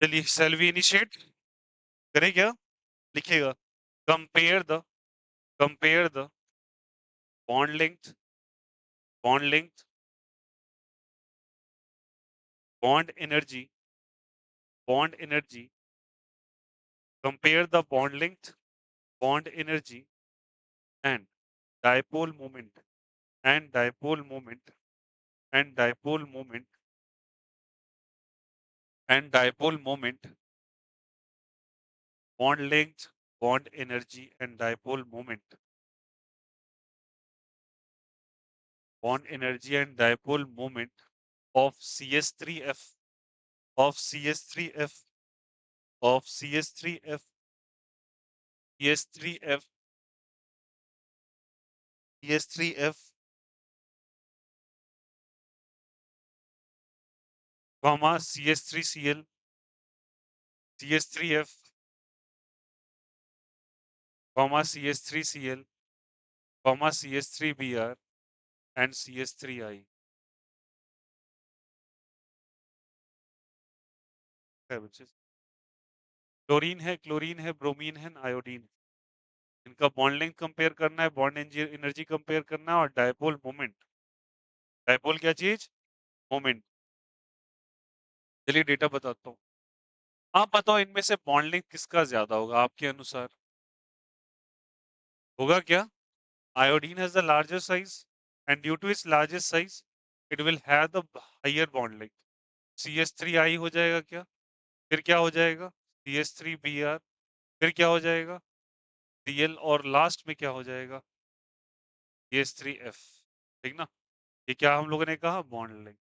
चलिए, shall we initiate करें क्या? लिखिएगा, compare the compare the bond length bond length bond energy bond energy compare the bond energy and dipole moment and dipole moment and dipole moment and dipole moment bond length bond energy and dipole moment bond energy and dipole moment of cs3f of cs3f of cs3f cs3f cs3f comma cs3cl cs3f comma cs3cl comma cs3br and cs3i है बच्चे chlorine है bromine है iodine है इनका bond length compare करना है bond energy compare करना है और डायपोल मोमेंट डायपोल क्या चीज मोमेंट चलिए डेटा बताता हूँ आप बताओ इनमें से बॉन्ड लेंथ किसका ज्यादा होगा आपके अनुसार होगा क्या iodine has the larger size and due to its largest size it will have the higher bond length cs3i हो जाएगा क्या फिर क्या हो जाएगा cs3br फिर क्या हो जाएगा cl और लास्ट में क्या हो जाएगा cs3f ठीक ना ये क्या हम लोगों ने कहा बॉन्ड लेंथ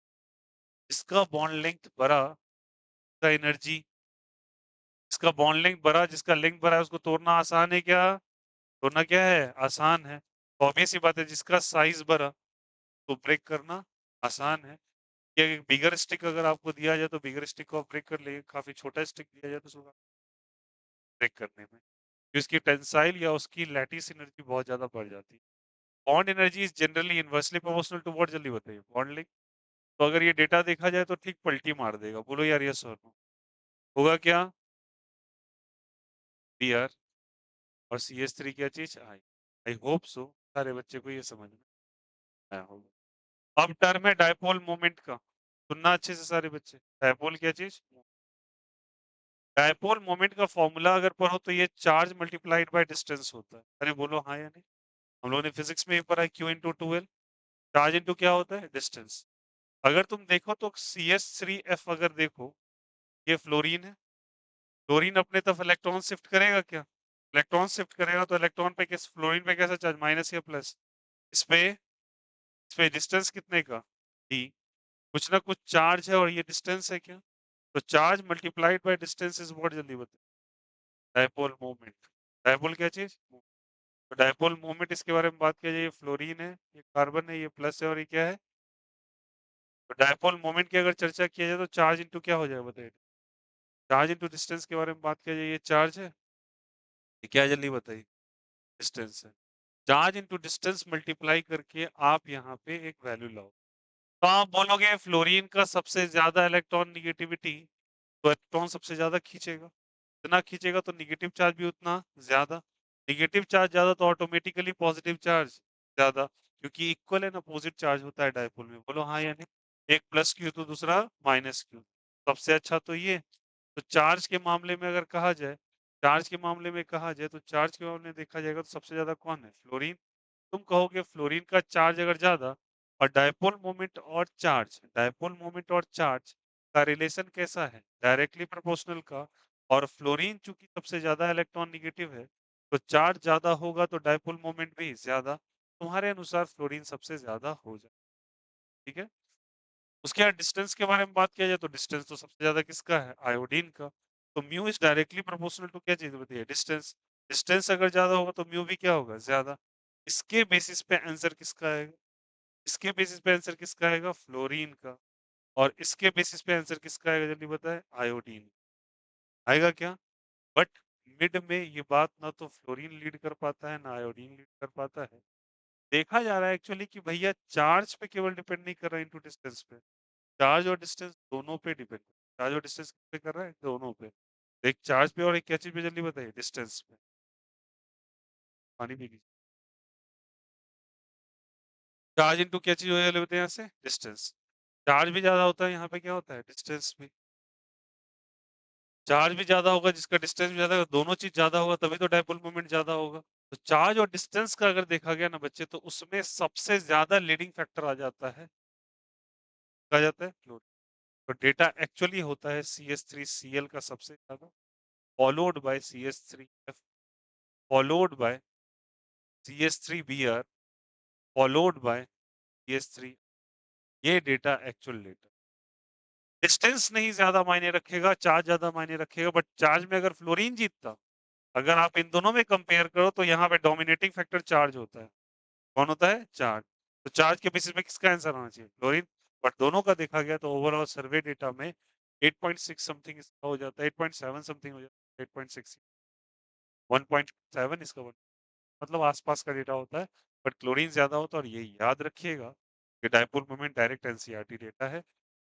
इसका बॉन्ड लेंथ बड़ा इसका एनर्जी इसका बॉन्ड लेंथ बड़ा जिसका लेंथ बड़ा है उसको तोड़ना आसान है क्या तोड़ना क्या है आसान है तो ऑब्वियस सी बात है जिसका साइज बड़ा तो ब्रेक करना आसान है ये बिगर स्टिक अगर आपको दिया जाए तो बिगर स्टिक को आप ब्रेक कर लेंगे काफी छोटा स्टिक दिया जाए तो उसको ब्रेक करने में तो इसकी टेंसाइल या उसकी लैटिस एनर्जी बहुत ज्यादा बढ़ जाती है bond energy is generally inversely proportional to what जल्दी बताइए बॉन्ड लेंथ तो अगर ये डेटा देखा जाए तो ठीक पलटी मार देगा बोलो यार यस और नो होगा क्या बी आर और सी एस थ्री क्या चीज आई आई होप सो सारे बच्चे को ये समझ में आया होगा अब टर्म है डायपोल मोमेंट का सुनना अच्छे से सारे बच्चे डायपोल क्या चीज डायपोल मोमेंट का फॉर्मूला अगर पढ़ो तो ये चार्ज मल्टीप्लाइड बाय डिस्टेंस होता है अरे बोलो हाँ या नहीं हम लोगों ने फिजिक्स में भी पढ़ा है क्यू इंटू टूएल चार्ज इंटू क्या होता है डिस्टेंस अगर तुम देखो तो सी एस थ्री एफ अगर देखो ये फ्लोरीन है फ्लोरीन अपने तरफ इलेक्ट्रॉन शिफ्ट करेगा क्या इलेक्ट्रॉन शिफ्ट करेगा तो इलेक्ट्रॉन पे किस फ्लोरीन पे कैसा चार्ज माइनस या प्लस इस पे डिस्टेंस कितने का डी कुछ ना कुछ चार्ज है और ये डिस्टेंस है क्या तो charge multiplied by distance is what जल्दी बताओ डायपोल मोमेंट डायपोल क्या चीज तो डायपोल मोमेंट इसके बारे में बात किया जाए ये फ्लोरीन है ये कार्बन है ये प्लस है और ये क्या है तो डायपोल मोमेंट की अगर चर्चा किया जाए तो चार्ज इंटू क्या हो जाएगा बताइए चार्ज इंटू डिस्टेंस के बारे में बात किया जाए ये चार्ज है ये क्या है जल्दी बताइए डिस्टेंस है चार्ज इंटू डिस्टेंस मल्टीप्लाई करके आप यहाँ पे एक वैल्यू लाओ तो आप बोलोगे फ्लोरीन का सबसे ज्यादा इलेक्ट्रॉन निगेटिविटी तो इलेक्ट्रॉन सबसे ज्यादा खींचेगा जितना खींचेगा तो निगेटिव चार्ज भी उतना ज्यादा निगेटिव चार्ज ज्यादा तो ऑटोमेटिकली पॉजिटिव चार्ज ज्यादा क्योंकि इक्वल एंड अपोजिट चार्ज होता है डायपोल में बोलो हाँ या नहीं एक प्लस क्यू तो दूसरा माइनस क्यू सबसे अच्छा तो ये तो चार्ज के मामले में अगर कहा जाए चार्ज के मामले में कहा जाए तो चार्ज के मामले में देखा जाएगा तो सबसे ज्यादा कौन है फ्लोरीन तुम कहोगे फ्लोरीन का चार्ज अगर ज्यादा और डायपोल मोमेंट और चार्ज का रिलेशन कैसा है डायरेक्टली प्रोपोर्शनल का और फ्लोरीन चूंकि सबसे ज्यादा इलेक्ट्रॉन निगेटिव है तो चार्ज ज्यादा होगा तो डायपोल मोमेंट भी ज्यादा तुम्हारे अनुसार फ्लोरीन सबसे ज्यादा हो जाए ठीक है उसके बाद डिस्टेंस के बारे में बात किया जाए तो डिस्टेंस तो सबसे ज्यादा किसका है आयोडीन का तो mu is directly proportional to क्या चीज बताइए डिस्टेंस डिस्टेंस अगर ज्यादा होगा तो म्यू भी क्या होगा ज्यादा इसके बेसिस पे आंसर किसका आएगा इसके बेसिस पे आंसर किसका आएगा फ्लोरीन का और इसके बेसिस पे आंसर किसका आएगा जल्दी बताए आयोडीन आएगा क्या बट मिड में ये बात ना तो फ्लोरीन लीड कर पाता है ना आयोडीन लीड कर पाता है देखा जा रहा है एक्चुअली कि भैया चार्ज पे केवल डिपेंड नहीं कर रहा इनटू डिस्टेंस पे चार्ज और डिस्टेंस दोनों पे डिपेंड चार्ज और डिस्टेंस पे कर रहा है दोनों पे। एक चार्ज पे और एक क्या चीज पे जल्दी बताइए, डिस्टेंस पे। पानी पी लीजिए। चार्ज इनटू क्या चीज हो जाती है यहाँ से, डिस्टेंस। चार्ज भी ज्यादा होता है, यहाँ पे क्या होता है, डिस्टेंस भी। चार्ज भी ज्यादा होगा जिसका डिस्टेंस भी ज्यादा होगा, दोनों चीज ज्यादा होगा तभी तो डायपोल मोमेंट ज्यादा होगा। तो चार्ज और डिस्टेंस का अगर देखा गया ना बच्चे, तो उसमें सबसे ज्यादा लीडिंग फैक्टर आ जाता है, कहा जाता है फ्लो। तो डेटा एक्चुअली होता है CH3Cl का सबसे ज्यादा, followed by CH3F, followed by CH3Br, followed by CH3। ये डेटा एक्चुअल डेटा। डिस्टेंस नहीं ज्यादा मायने रखेगा, चार्ज ज्यादा मायने रखेगा, बट चार्ज में अगर फ्लोरीन जीतता, अगर आप इन दोनों में कंपेयर करो तो यहाँ पे डोमिनेटिंग फैक्टर चार्ज होता है। कौन होता है, चार्ज। तो चार्ज के बेसिस में किसका आंसर होना चाहिए, फ्लोरीन। बट दोनों का देखा गया तो ओवरऑल सर्वे डेटा में 8.6 समथिंग इसका हो जाता है, 8.7 समथिंग हो जाता है, 8.6, 1.7 इसका मतलब आसपास का डेटा होता है। बट क्लोरीन ज्यादा होता है, और ये याद रखिएगा कि dipole moment direct NCERT data है।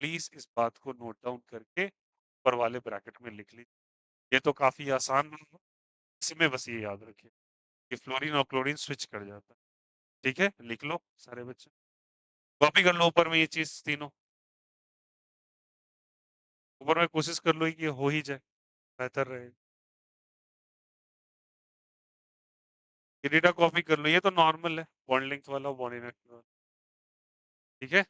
प्लीज इस बात को नोट डाउन करके ऊपर वाले ब्रैकेट में लिख लीजिए। ये तो काफी आसान है, इसमें बस ये याद रखिए कि फ्लोरीन और क्लोरीन स्विच कर जाता है। ठीक है, लिख लो सारे बच्चे, कॉपी कर लो ऊपर में ये चीज तीनों, ऊपर में कोशिश कर लो कि हो ही जाए, बेहतर रहे। ये डेटा कॉपी कर लो, ये तो नॉर्मल है, बॉन्ड लेंथ वाला, बॉन्ड इनर्जी वाला। ठीक है,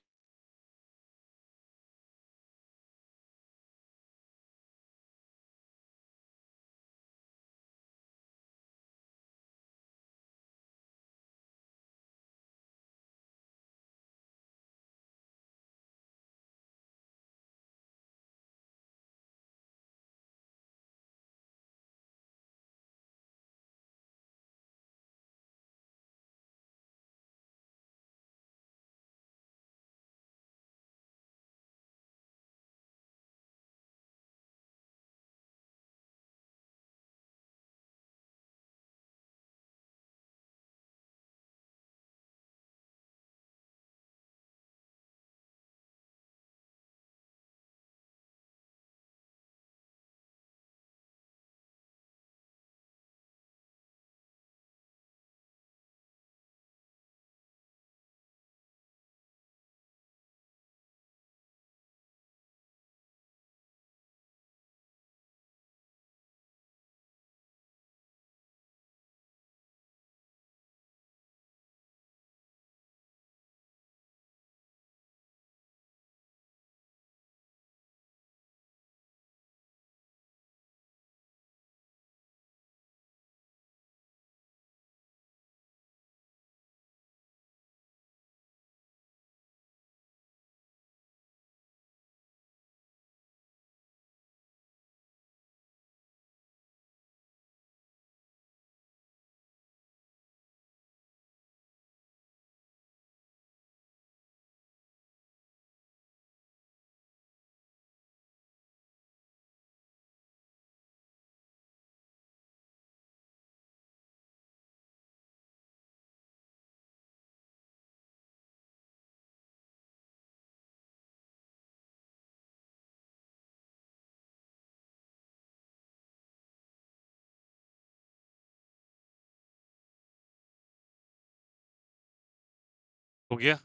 हो गया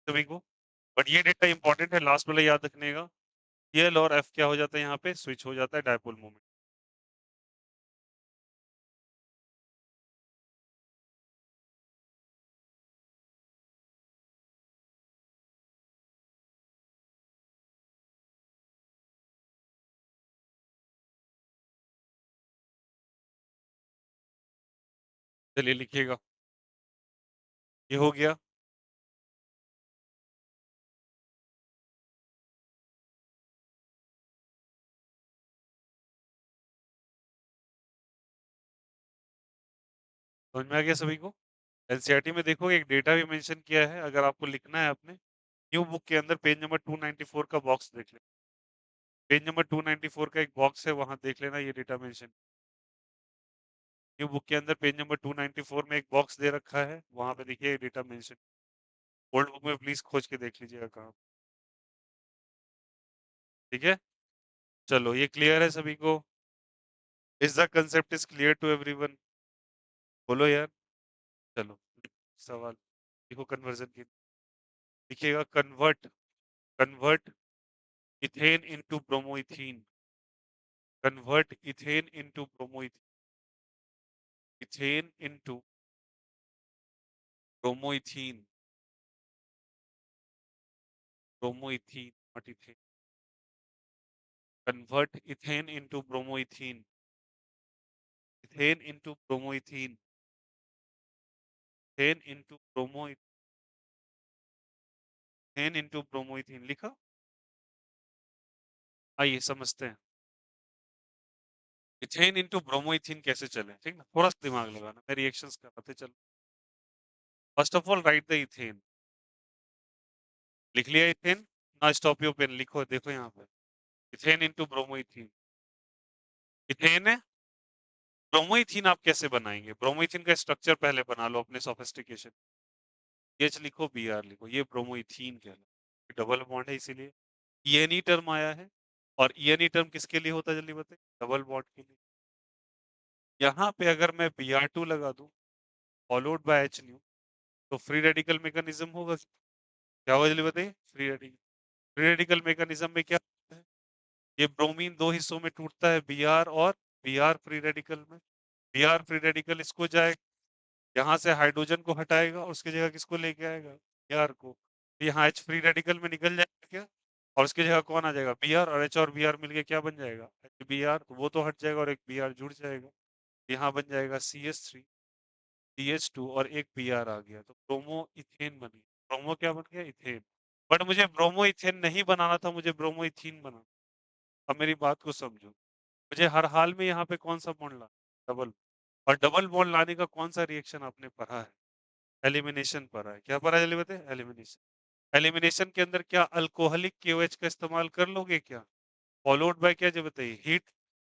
सभी को। बट ये डेटा इंपॉर्टेंट है, लास्ट वाला याद रखने का। एल और एफ क्या हो जाता है, यहाँ पे स्विच हो जाता है डायपोल मोमेंट। चलिए लिखिएगा, ये हो गया। समझ में आ गया सभी को। एनसीईआरटी में देखो एक डेटा भी मेंशन किया है, अगर आपको लिखना है अपने न्यू बुक के अंदर पेज नंबर 294 का बॉक्स देख लेना। पेज नंबर 294 का एक बॉक्स है, वहां देख लेना ये डेटा मेंशन। न्यू बुक के अंदर पेज नंबर 294 में एक बॉक्स दे रखा है, वहां पे देखिए डेटा मेंशन। ओल्ड बुक में प्लीज खोज के देख लीजिएगा कहाँ। ठीक है? चलो ये क्लियर है सभी को? Is the concept is clear to everyone? बोलो यार। चलो सवाल देखो कन्वर्जन की लिखिएगा convert ethane into bromoethane convert ethane into ethane into bromoethane bromoethane not ethane convert ethane into bromoethane ethane into bromoethane ethane into bromoethane लिखा। आइए समझते हैं इथेन इनटू ब्रोमोइथीन कैसे चले, ठीक ना? थोड़ा सा दिमाग लगाना, मैं रिएक्शंस कराते चलो। First of all right the ethane. लिख लिया इथेन? ना स्टॉप योर पेन, लिखो, देखो यहाँ पे इथेन इनटू ब्रोमोइथीन। इथेन है, ब्रोमोइथीन आप कैसे बनाएंगे? ब्रोमोइथीन का स्ट्रक्चर पहले बना लो अपने सोफिस्टिकेशन। एच लिखो, बी आर लिखो, ये ब्रोमोइथीन कहलाता है, डबल बॉन्ड है इसीलिए। ईएनई टर्म आया है, और ईएनई टर्म किसके लिए होता है जल्दी बताइए? डबल बॉन्ड के लिए। यहाँ पे अगर मैं Br2 लगा दूं फॉलोड बाय एच न्यू, तो फ्री रेडिकल मैकेनिज्म होगा। क्या होगा जल्दी बताइए? फ्री रेडिकल मैकेनिज्म में क्या होता है? ये ब्रोमीन दो हिस्सों में टूटता है, Br और Br फ्री रेडिकल में। Br फ्री रेडिकल इसको जाए, यहाँ से हाइड्रोजन को हटाएगा और उसकी जगह किसको लेके आएगा? Br को। तो यहाँ H फ्री रेडिकल में निकल जाएगा क्या? और उसकी जगह कौन आ जाएगा? Br, और H और Br मिलके क्या बन जाएगा? HBr, तो वो तो हट जाएगा और एक Br जुड़ जाएगा। यहाँ बन जाएगा CH3 CH2 और एक Br आ गया, तो ब्रोमो इथेन बन गया। ब्रोमो क्या बन गया? इथेन। बट मुझे ब्रोमो इथेन नहीं बनाना था, मुझे ब्रोमो इथीन बनाना। अब मेरी बात को समझो, मुझे हर हाल में यहाँ पे कौन सा बॉन्ड ला? डबल। और डबल बॉन्ड लाने का कौन सा रिएक्शन आपने पढ़ा है? एलिमिनेशन पढ़ा है। क्या पढ़ा है जल्दी बताइए? एलिमिनेशन। एलिमिनेशन के अंदर क्या अल्कोहलिक KOH का इस्तेमाल कर लोगे क्या? फॉलोड बाय क्या जब बताइए? हीट।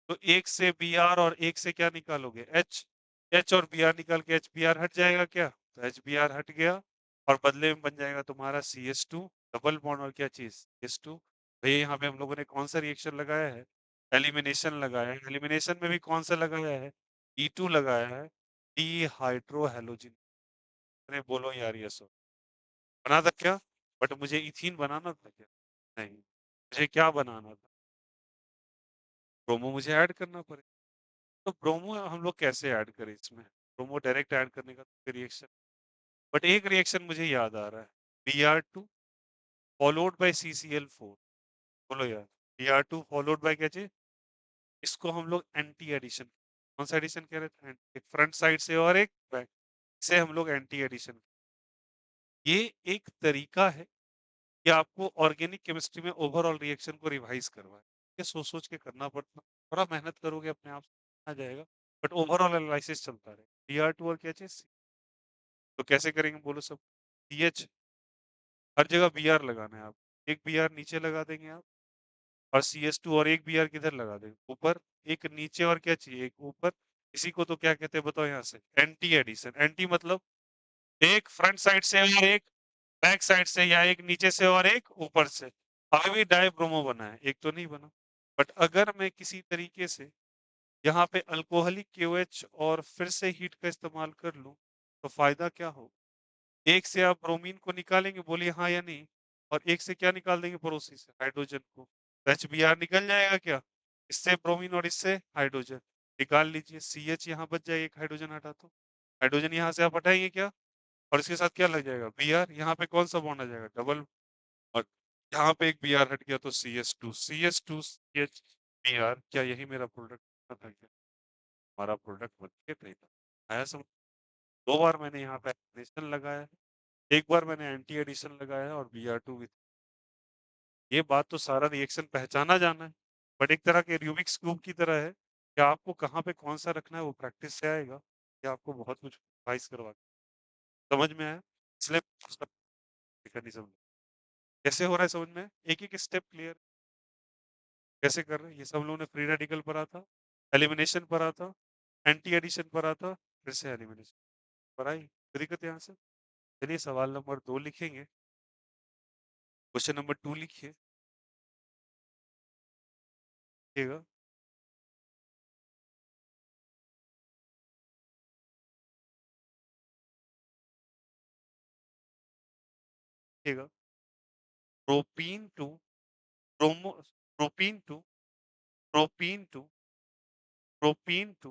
तो एक से Br और एक से क्या निकालोगे? H। H और Br निकाल के HBr हट जाएगा क्या? तो HBr हट गया, और बदले में बन जाएगा तुम्हारा CH2 डबल बॉन्ड, और क्या चीज? CH2। भैया यहाँ पे हम लोगों ने कौन सा रिएक्शन लगाया है? एलिमिनेशन लगाया है। एलिमिनेशन में भी कौन सा लगाया है? E2 लगाया है, डी हाइड्रो हेलोजिन। अरे बोलो यार, ये सो बना था क्या? बट मुझे इथीन बनाना था क्या? नहीं, मुझे क्या बनाना था? ब्रोमो मुझे ऐड करना पड़ेगा। तो ब्रोमो हम लोग कैसे ऐड करें इसमें? ब्रोमो डायरेक्ट ऐड करने का रिएक्शन, बट एक रिएक्शन मुझे याद आ रहा है। Br2 followed by CCl4। बोलो यार, Br2 फॉलोड बाय क्या चीज? इसको हम लोग एंटी एडिशन, कौन सा एडिशन कह रहे थे? एक फ्रंट साइड से और एक बैक से हम लोग एंटी एडिशन। ये एक तरीका है कि आपको ऑर्गेनिक केमिस्ट्री में ओवरऑल रिएक्शन को रिवाइज करवाए। ये सोच सोच के करना पड़ता, थोड़ा मेहनत करोगे अपने आप आ जाएगा, बट ओवरऑल एनालिसिस चलता रहे। Br2 और क्या चीज? तो कैसे करेंगे बोलो सब? CH, हर जगह Br लगाना है आप। एक Br नीचे लगा देंगे आप, और CH2 और एक Br किधर लगा देंगे? ऊपर। एक नीचे और क्या चाहिए? एक ऊपर। इसी को तो क्या कहते हैं बताओ यहाँ से? Anti addition. एंटी मतलब एक फ्रंट साइड से और एक बैक साइड से, या एक नीचे से और एक ऊपर से। अभी भी डाई ब्रोमो बना है, एक तो नहीं बना। बट अगर मैं किसी तरीके से यहाँ पे अल्कोहलिक KOH और फिर से हीट का इस्तेमाल कर लूं, तो फायदा क्या हो? एक से आप ब्रोमीन को निकालेंगे, बोलिए हाँ या नहीं? और एक से क्या निकाल देंगे पड़ोसी से? हाइड्रोजन को। तो HBr निकल जाएगा क्या? इससे ब्रोमीन और इससे हाइड्रोजन। निकाल लीजिए, CH यहाँ बच जाएगा, एक हाइड्रोजन हटा तो। हाइड्रोजन यहाँ से आप हटाएंगे क्या? और इसके साथ क्या लग जाएगा? Br। यहाँ पे कौन सा बॉन्ड आ जाएगा? डबल। और यहाँ पे एक Br हट गया, तो CH2 CH Br। क्या यही मेरा प्रोडक्ट था क्या? हमारा प्रोडक्ट बन के तैयार आया समझ। दो बार मैंने यहाँ पे एडिशन लगाया है, एक बार मैंने एंटी एडिशन लगाया है, और Br2 विथ। ये बात तो सारा रिएक्शन पहचाना जाना है, बट एक तरह के रूबिक्स क्यूब की तरह है कि आपको कहाँ पे कौन सा रखना है वो प्रैक्टिस से आएगा, या आपको बहुत कुछ रिवाइज करवा। समझ में आया? इसलिए मैकेनिज्म कैसे हो रहा है समझ में? एक एक स्टेप क्लियर कैसे कर रहे हैं? ये सब लोगों ने फ्री रेडिकल पढ़ा था, एलिमिनेशन पढ़ा था, एंटी एडिशन पढ़ा था, फिर से एलिमिनेशन पढ़ाई। कोई दिक्कत यहाँ से? चलिए सवाल नंबर 2 लिखेंगे। क्वेश्चन नंबर 2 लिखिए। लिखिएगा, लिखिएगा, propene to bromo propene to propene to propene to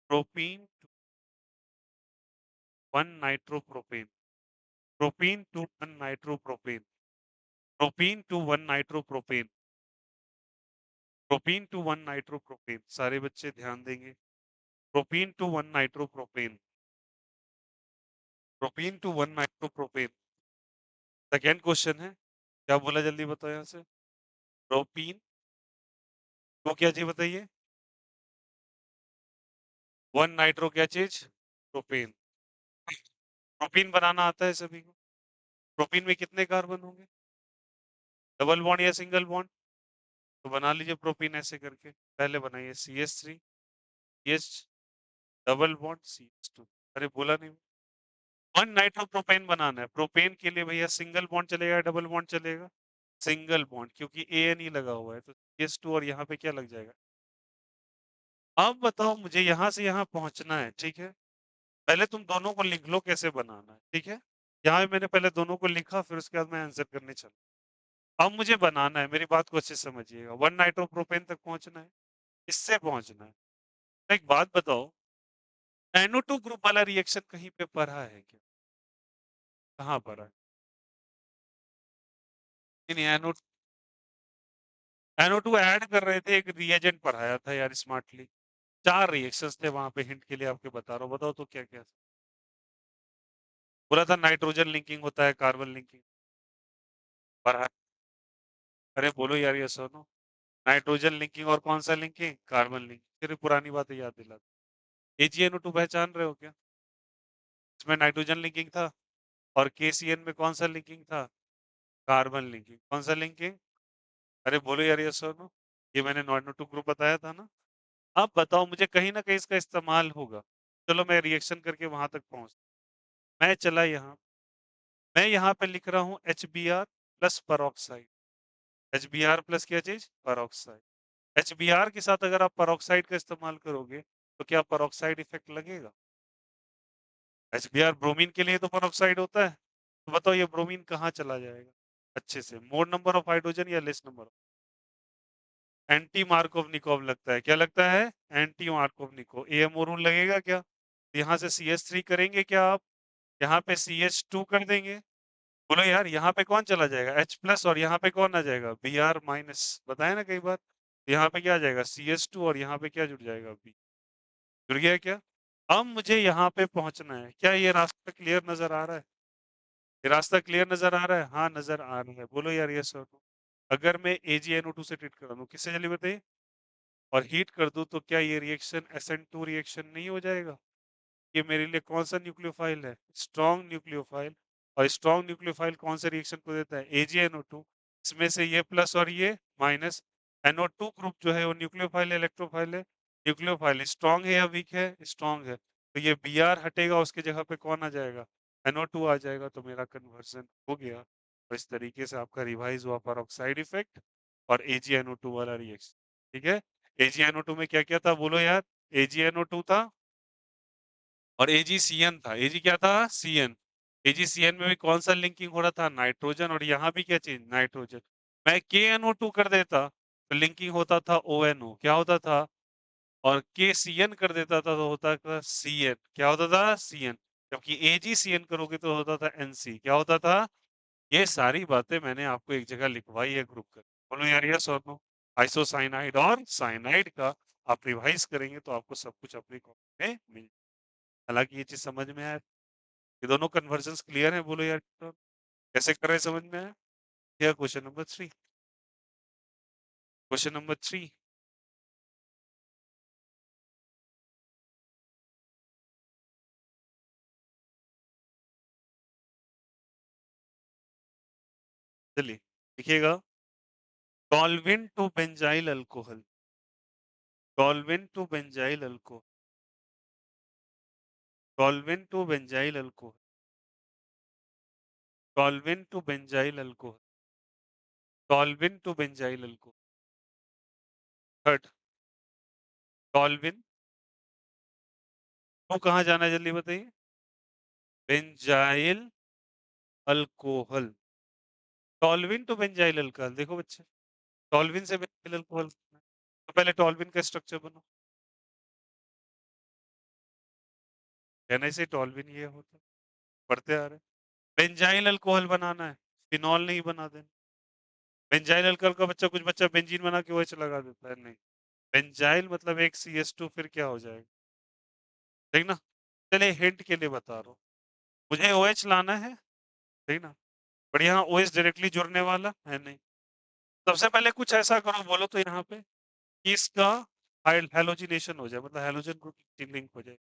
propene to 1 nitropropane, propene to 1 nitropropane, propene to 1 nitropropane, propene to 1 nitropropane. सारे बच्चे ध्यान देंगे। Propene to 1 nitropropane, propene to 1 nitropropane. Second question है, क्या बोला जल्दी बताओ यहाँ से। प्रोपीन को क्या चीज बताइए। 1 नाइट्रो क्या चीज, प्रोपेन। प्रोपीन बनाना आता है सभी को। प्रोपीन में कितने कार्बन होंगे, डबल बॉन्ड या सिंगल बॉन्ड। तो बना लीजिए प्रोपीन ऐसे करके, पहले बनाइए CH3 CH double bond CH2। अरे बोला नहीं। 1 नाइट्रोप्रोपेन बनाना है। प्रोपेन के लिए भैया सिंगल बॉन्ड चलेगा, डबल बॉन्ड चलेगा, सिंगल बॉन्ड, क्योंकि ANE लगा हुआ है तो CH2 और यहाँ पे क्या लग जाएगा। अब बताओ मुझे यहाँ से यहाँ पहुंचना है, ठीक है। पहले तुम दोनों को लिख लो कैसे बनाना है, ठीक है। यहाँ पे मैंने पहले दोनों को लिखा, फिर उसके बाद मैं आंसर करने चला। अब मुझे बनाना है, मेरी बात को अच्छे से समझिएगा। 1 नाइट्रोप्रोपेन तक पहुंचना है, इससे पहुंचना है। तो एक बात बताओ, NO2 ग्रुप वाला रिएक्शन कहीं पे पढ़ा है क्या, कहाँ पढ़ा है। नहीं NO2 ऐड कर रहे थे, एक रिएजेंट पढ़ाया था यार स्मार्टली। 4 रिएक्शंस थे वहां पे, हिंट के लिए आपके बता रहा हूँ, बताओ तो क्या क्या। बोला था नाइट्रोजन लिंकिंग होता है, कार्बन लिंकिंग पढ़ा। अरे बोलो यार ये सुनो, नाइट्रोजन लिंकिंग और कौन सा लिंकिंग, कार्बन लिंकिंग। फिर पुरानी बातें याद दिला। AgNO2 पहचान रहे हो क्या, इसमें नाइट्रोजन लिंकिंग था, और KCN में कौन सा लिंकिंग था, कार्बन लिंकिंग। कौन सा लिंकिंग, अरे बोलो यार ये सुनो, ये मैंने NO2 ग्रुप बताया था ना। अब बताओ मुझे, कहीं ना कहीं इसका इस्तेमाल होगा। चलो मैं रिएक्शन करके वहां तक पहुंच, मैं चला यहाँ, मैं यहाँ पे लिख रहा हूँ HBr plus peroxide. HBr plus क्या चीज, परऑक्साइड। HBr के साथ अगर आप परऑक्साइड का इस्तेमाल करोगे तो क्या परऑक्साइड इफेक्ट लगेगा। HBr ब्रोमीन के लिए तो परऑक्साइड होता है, तो बताओ ये ब्रोमीन कहाँ चला जाएगा अच्छे से, मोर नंबर ऑफ हाइड्रोजन या लेस नंबर। एंटी मार्कोवनिकोव लगता है, क्या लगता है, एंटी मार्कोवनिकोव। AMO रूल लगेगा क्या, यहाँ से CH3 करेंगे क्या आप, यहाँ पे CH2 कर देंगे। बोलो यार यहाँ पे कौन चला जाएगा, H प्लस, और यहाँ पे कौन आ जाएगा, Br माइनस। बताया ना कई बार। यहाँ पे क्या आ जाएगा, CH2, और यहाँ पे क्या जुड़ जाएगा, B। जुड़ गया क्या। अब मुझे यहाँ पे पहुंचना है, क्या ये रास्ता क्लियर नजर आ रहा है, ये रास्ता क्लियर नजर आ रहा है, हाँ नजर आ रहा है। बोलो यार ये सर, अगर मैं AgNO2 से ट्रीट करा दूं, किससे जल्दी बताइए, और हीट कर दूं, तो क्या ये रिएक्शन SN2 रिएक्शन नहीं हो जाएगा। ये मेरे लिए कौन सा न्यूक्लियोफाइल है, स्ट्रॉन्ग न्यूक्लियोफाइल। और स्ट्रॉन्ग न्यूक्लियोफाइल कौन से रिएक्शन को देता है, AgNO2। इसमें से ये प्लस और ये माइनस। NO2 ग्रुप जो है वो न्यूक्लियोफाइल है, इलेक्ट्रोफाइल है, न्यूक्लियोफाइल। स्ट्रॉन्ग है या वीक है, स्ट्रॉन्ग है। तो ये Br हटेगा, उसके जगह पे कौन आ जाएगा, NO2 आ जाएगा, तो मेरा कन्वर्जन हो गया। तो इस तरीके से आपका रिवाइज हुआ परऑक्साइड इफेक्ट और AgNO2 वाला रिएक्शन। ठीक है। AgNO2 में क्या क्या था बोलो यार, AgNO2 था और AgCN था। Ag क्या था, CN। AgCN में भी कौन सा लिंकिंग हो रहा था, नाइट्रोजन, और यहाँ भी क्या चीज, नाइट्रोजन। मैं KNO2 कर देता तो लिंकिंग होता था ONO, क्या होता था, और KCN कर देता था तो होता था CN, क्या होता था, CN। जबकि AgCN करोगे तो होता था NC, क्या होता था। ये सारी बातें मैंने आपको एक जगह लिखवाई है ग्रुप कर। बोलो यार यस और नो। आइसोसाइनाइड और साइनाइड का आप रिवाइज करेंगे तो आपको सब कुछ अपनी कॉपी में मिल। हालांकि ये चीज समझ में आया, ये दोनों कन्वर्जन्स क्लियर है, बोलो यार तो कैसे कर रहे हैं, समझ में आया। या क्वेश्चन नंबर 3, क्वेश्चन नंबर 3। चलिए लिखिएगा, toluene to benzyl alcohol, toluene to benzyl alcohol, toluene to benzyl alcohol, toluene to benzyl alcohol, toluene to benzyl alcohol. Third toluene. तो कहाँ जाना है जल्दी बताइए? Benzyl alcohol. Toluene to benzyl alcohol, देखो बच्चे, टॉल्विन से बेंजाइल अल्कोहल। तो पहले टॉल्विन का स्ट्रक्चर बनो, कहने से टॉल्विन ये होता है, पढ़ते आ रहे हैं। बेंजाइल अल्कोहल बनाना है, फिनॉल नहीं बना देना। बेंजाइल अल्कोहल का बच्चा, कुछ बच्चा बेंजीन बना के OH लगा देता है, नहीं। बेंजाइल मतलब एक CH2, फिर क्या हो जाएगा, ठीक ना? चलिए हिंट के लिए बता रहा हूँ, मुझे OH लाना है, ठीक ना, पर यहाँ OH डायरेक्टली जुड़ने वाला है नहीं। सबसे पहले कुछ ऐसा करो, बोलो तो यहाँ पे कि इसका हैलोजिनेशन हो जाए, मतलब हैलोजन ग्रुप लिंक हो जाए।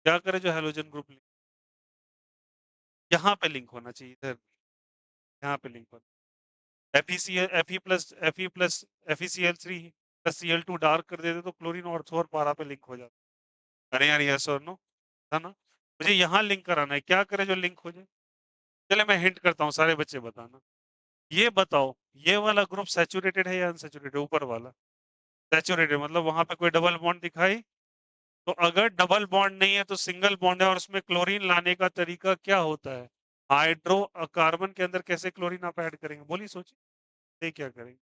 क्या करे जो हैलोजन ग्रुप लिंक, यहाँ पे लिंक होना चाहिए, इधर, यहाँ पे लिंक होना। FeCl3 प्लस Cl2 डार्क कर देते तो क्लोरीन ऑर्थो और पारा पे लिंक हो जाता। अरे यार यस और नो था ना, मुझे यहाँ लिंक कराना है, क्या करे जो लिंक हो जाए। चले मैं हिंट करता हूँ, सारे बच्चे बताना। ये बताओ, ये वाला ग्रुप सैचुरेटेड है या अनसैचुरेटेड? ऊपर वाला सैचुरेटेड, मतलब वहां पे कोई डबल बॉन्ड दिखाई, तो अगर डबल बॉन्ड नहीं है तो सिंगल बॉन्ड है, और उसमें क्लोरीन लाने का तरीका क्या होता है? हाइड्रो कार्बन के अंदर कैसे क्लोरीन आप ऐड करेंगे, बोलिए सोचिए, ये क्या करेंगे?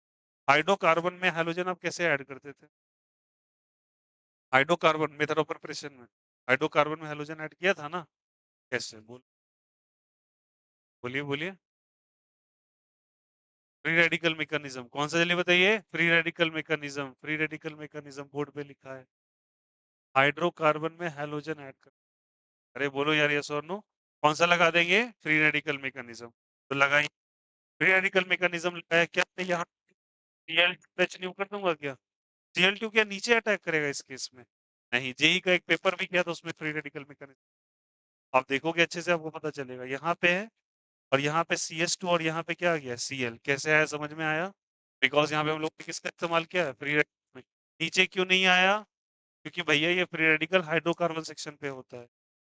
हाइड्रोकार्बन में हैलोजन आप कैसे ऐड करते थे? हाइड्रोकार्बन मेथड ऑफ प्रिपरेशन में हाइड्रोकार्बन में हैलोजन ऐड किया था ना, कैसे बोलिए बोलिए। फ्री रेडिकल मैकेनिज्म, कौन सा जल्दी बताइए? Free radical mechanism, free radical mechanism board पे लिखा है, हाइड्रोकार्बन में हैलोजन ऐड कर। अरे बोलो यार यस और नो, कौन सा लगा देंगे? फ्री रेडिकल मैकेनिज्म, तो लगाइए। फ्री रेडिकल मैकेनिज्म लगाया, क्या यहाँ Cl न्यू कर दूंगा क्या? Cl2 क्या नीचे अटैक करेगा इस केस में? नहीं, जेई का एक पेपर भी किया था, उसमें फ्री रेडिकल मैकेनिज्म आप देखोगे अच्छे से, आपको पता चलेगा। यहाँ पे है, और यहाँ पे CH2, और यहाँ पे क्या आ गया? Cl। कैसे आया, समझ में आया? बिकॉज यहाँ पे हम लोग ने किसका इस्तेमाल किया है? Free radical. नीचे क्यों नहीं आया? क्योंकि भैया ये फ्री रेडिकल हाइड्रोकार्बन सेक्शन पे होता है,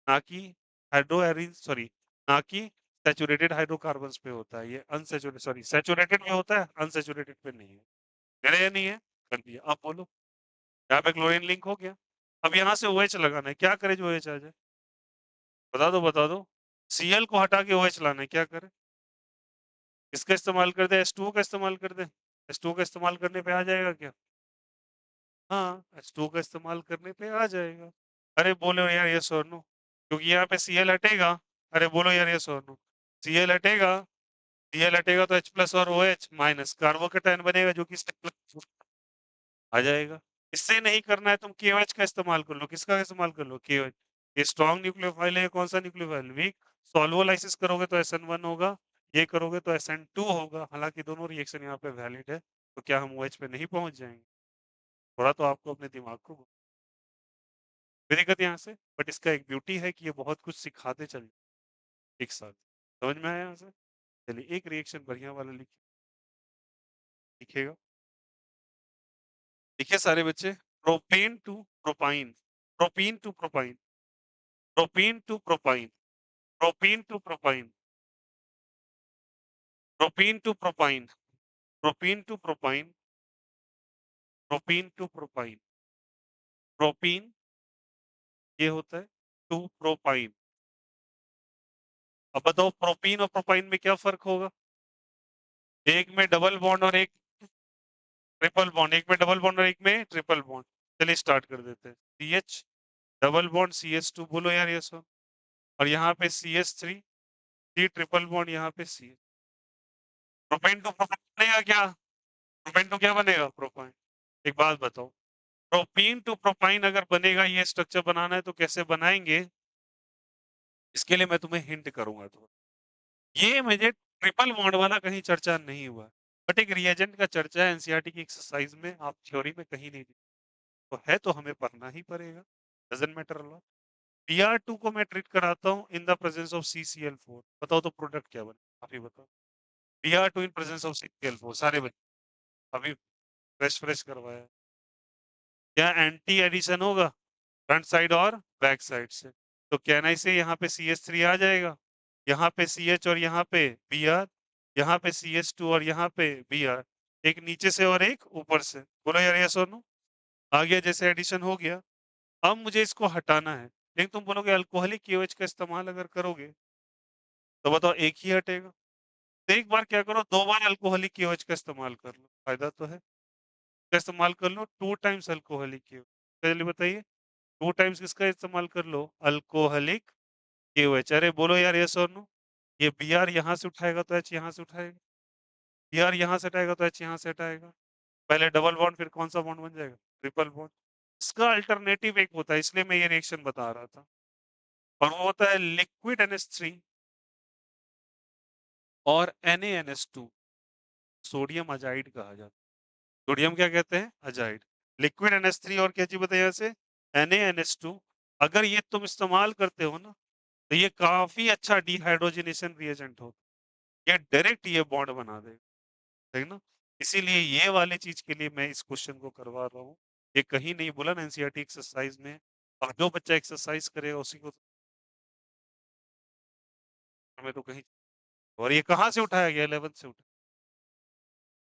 ना कि हाइड्रो एरिन, सॉरी, ना कि सैचुरेटेड हाइड्रोकार्बन्स पे होता है। ये अनसैचुरेटेड, सॉरी सैचुरेटेड में होता है, अनसैचुरेटेड पे नहीं है। मेरे या नहीं है? कर दिया, आप बोलो। यहाँ पे क्लोरीन लिंक हो गया, अब यहाँ से OH लगाना है, क्या करे जो OH आ जाए? बता दो बता दो। Cl को हटा के OH लाना है, क्या करे? इसका इस्तेमाल कर दे, H2O का इस्तेमाल कर दे। H2O का इस्तेमाल करने पे आ जाएगा क्या? हाँ, H2O का इस्तेमाल करने पे आ जाएगा। अरे बोलो यार यस और नो, क्योंकि यहाँ पे Cl हटेगा। अरे बोलो यार यस और नो, Cl हटेगा, Cl हटेगा तो H प्लस और OH माइनस कार्बोकेटायन बनेगा, जो कि आ जाएगा। इससे नहीं करना है, तुम KOH का इस्तेमाल कर लो। किसका इस्तेमाल कर लो? KOH। ये स्ट्रॉन्ग न्यूक्लियोफाइल है, कौन सा न्यूक्लियोफाइल? वीक। सॉल्वोलाइसिस करोगे तो SN1 होगा, ये करोगे तो SN2 होगा। हालांकि दोनों रिएक्शन यहाँ पे वैलिड है, तो क्या हम OH पे नहीं पहुंच जाएंगे? थोड़ा तो आपको अपने दिमाग को कोई दिक्कत यहाँ से, बट इसका एक ब्यूटी है कि ये बहुत कुछ सिखाते चल एक साथ। समझ में आया यहाँ से? चलिए एक रिएक्शन बढ़िया वाला लिखिएगा। देखिए सारे बच्चे, propane to propyne, propene to propyne, propene to propyne, propene to propyne, propene to propyne, propene to propyne, propene to propyne, propene ये होता है टू प्रोपाइन। अब बताओ प्रोपीन और प्रोपाइन में क्या फर्क होगा? एक में डबल बॉन्ड और एक ट्रिपल बॉन्ड, एक में डबल बॉन्ड और एक में ट्रिपल बॉन्ड। चलिए स्टार्ट कर देते हैं। CH डबल बॉन्ड CH2, बोलो यार ये सो, और यहाँ पे CH3, C ट्रिपल बॉन्ड, यहाँ पे C। प्रोपाइन टू प्रोपाइन बनेगा क्या? प्रोपाइन टू क्या बनेगा? प्रोपाइन। एक बात बताओ, प्रोपीन टू प्रोपाइन अगर बनेगा, ये स्ट्रक्चर बनाना है तो कैसे बनाएंगे? इसके लिए मैं तुम्हें हिंट करूंगा। तो ये मुझे ट्रिपल बॉन्ड वाला कहीं चर्चा नहीं हुआ, बट एक रिएजेंट का चर्चा है एनसीईआरटी की एक्सरसाइज में, आप थ्योरी में कहीं नहीं, तो है तो हमें पढ़ना ही पड़ेगा, डजंट मैटर लॉट। Br2 को मैं ट्रीट कराता हूँ in the presence of CCl4, बताओ तो प्रोडक्ट क्या बने, आप ही बताओ। Br2 in presence of CCl4, सारे बच्चे अभी फ्रेश फ्रेश करवाया, क्या एंटी एडिशन होगा फ्रंट साइड और बैक साइड से? तो कहना से यहाँ पे CH3 आ जाएगा, यहाँ पे CH और यहाँ पे Br, यहाँ पे CH2 और यहाँ पे Br, एक नीचे से और एक ऊपर से। बोलो यार यस और नो? आ गया, जैसे एडिशन हो गया। अब मुझे इसको हटाना है, लेकिन तुम बोलोगे अल्कोहलिक KOH का इस्तेमाल अगर करोगे, तो बताओ एक ही हटेगा। तो एक बार क्या करो, 2 बार अल्कोहलिक KOH का इस्तेमाल कर लो, फ़ायदा तो है। का इस्तेमाल कर लो 2 टाइम्स अल्कोहलिक KOH। चलिए बताइए, 2 टाइम्स किसका इस्तेमाल कर लो? Alcoholic KOH। अरे बोलो यार यस और नो? ये Br यहाँ से उठाएगा तो H यहाँ से उठाएगा, Br यहाँ से हटाएगा तो H यहाँ से हटाएगा। पहले डबल बॉन्ड, फिर कौन-सा बॉन्ड बन जाएगा? Triple bond. इसका अल्टरनेटिव एक होता है, इसलिए मैं ये रिएक्शन बता रहा था। और वो होता है लिक्विड NH3 और NaNH2, सोडियम अजाइड कहा जाता है। सोडियम क्या कहते हैं? अजाइड। लिक्विड NH3 और क्या चीज़ बताइए यहाँ से? NaNH2। अगर ये तुम इस्तेमाल करते हो ना, तो ये काफ़ी अच्छा डिहाइड्रोजनेशन रिएजेंट होता है। ये डायरेक्ट ये बॉन्ड बना देगा, है ना? इसीलिए ये वाली चीज़ के लिए मैं इस क्वेश्चन को करवा रहा हूँ। ये कहीं नहीं बोला ना एनसीईआरटी एक्सरसाइज में, और जो बच्चा एक्सरसाइज करेगा उसी को हमें तो कहीं। और ये कहाँ से उठाया गया? 11th से उठाया।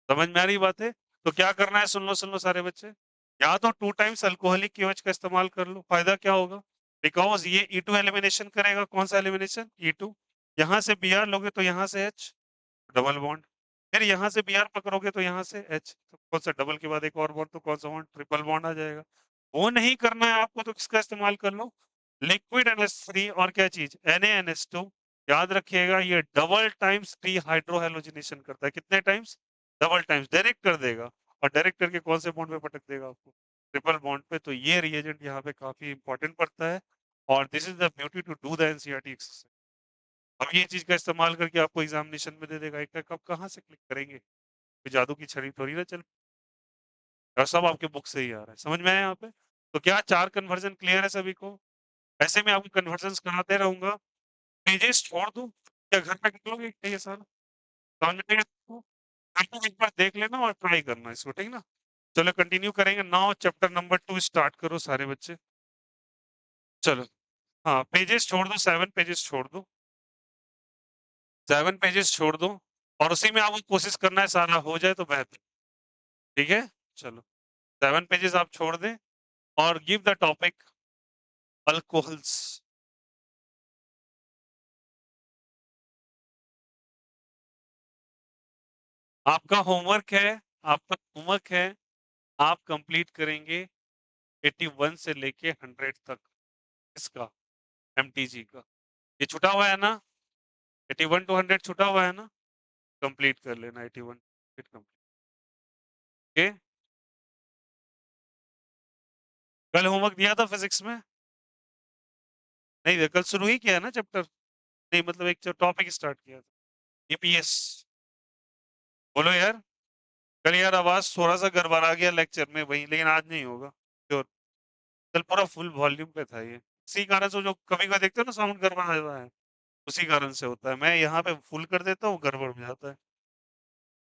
समझ में आ रही बात है? तो क्या करना है, सुन लो सारे बच्चे। या तो 2 टाइम्स अल्कोहलिक KOH का इस्तेमाल कर लो, फ़ायदा क्या होगा? बिकॉज़ ये E2 एलिमिनेशन करेगा, कौन-सा एलिमिनेशन? E2। यहाँ से Br लोगे तो यहाँ से H, डबल बॉन्ड। फिर यहाँ से Br पकड़ोगे तो यहाँ से H, तो कौन-सा डबल के बाद एक और बॉन्ड, तो कौन-सा बॉन्ड? ट्रिपल बॉन्ड आ जाएगा। वो नहीं करना है आपको तो किसका इस्तेमाल कर लो? लिक्विड NH3 और क्या चीज़? NaNH2। याद रखिएगा ये डबल टाइम्स डिहाइड्रोहैलोजिनेशन करता है। कितने टाइम्स? डबल टाइम्स, डायरेक्ट कर देगा। और डायरेक्ट करके कौन से बॉन्ड पे पटक देगा आपको? ट्रिपल बॉन्ड पे। तो ये रिएजेंट यहाँ पे काफ़ी इंपॉर्टेंट पड़ता है, और this is the beauty to do the NCERT exercise. अब ये चीज़ का इस्तेमाल करके आपको एग्ज़ामिनेशन में दे देगा, एक कब कहाँ से क्लिक करेंगे? कोई जादू की छड़ी थोड़ी ना चल, और सब आपके बुक से ही आ रहा है। समझ में आया यहाँ पे? तो क्या 4 कन्वर्जन क्लियर है सभी को? ऐसे मैं आपको कन्वर्जन्स कराते रहूँगा। पेजेज़ छोड़ दूँ? क्या घर पे कर लोगे क्या ये सारा? समझ में आएगा सबको? आप एक बार देख लेना और ट्राई करना इसको, ठीक ना? चलो कंटिन्यू करेंगे। नाउ चैप्टर नंबर 2 स्टार्ट करो सारे बच्चे। चलो, हाँ, पेजेज़ छोड़ दो, 7 पेजेज़ छोड़ दो। 7 पेजेज़ छोड़ दो, और उसी में आपको कोशिश करना है सारा हो जाए तो बेहतर, ठीक है? चलो, 7 पेजेज़ आप छोड़ दें, और गिव द टॉपिक अल्कोहल्स। आपका होमवर्क है, आपका होमवर्क है, आप कंप्लीट करेंगे 81 से लेके 100 तक, इसका एमटीजी का। ये छुटा हुआ है ना? 81 टू 100 छुटा हुआ है ना? कंप्लीट कर लेना 81 फिर कंप्लीट। ओके? कल होमवर्क दिया था फिजिक्स में? नहीं, कल शुरू ही किया है ना चैप्टर? नहीं, मतलब एक टॉपिक स्टार्ट किया था। ईपीएस। बोलो यार। कल यार आवाज थोड़ा सा गड़बड़ा गया लेक्चर में वही, लेकिन आज नहीं होगा श्योर। कल पूरा फुल वॉल्यूम पे था ये, इसी कारण से जो कभी कभी देखते हो ना साउंड गड़बड़ा हुआ है, उसी कारण से होता है। मैं यहाँ पे फुल कर देता हूँ, गड़बड़ हो जाता है।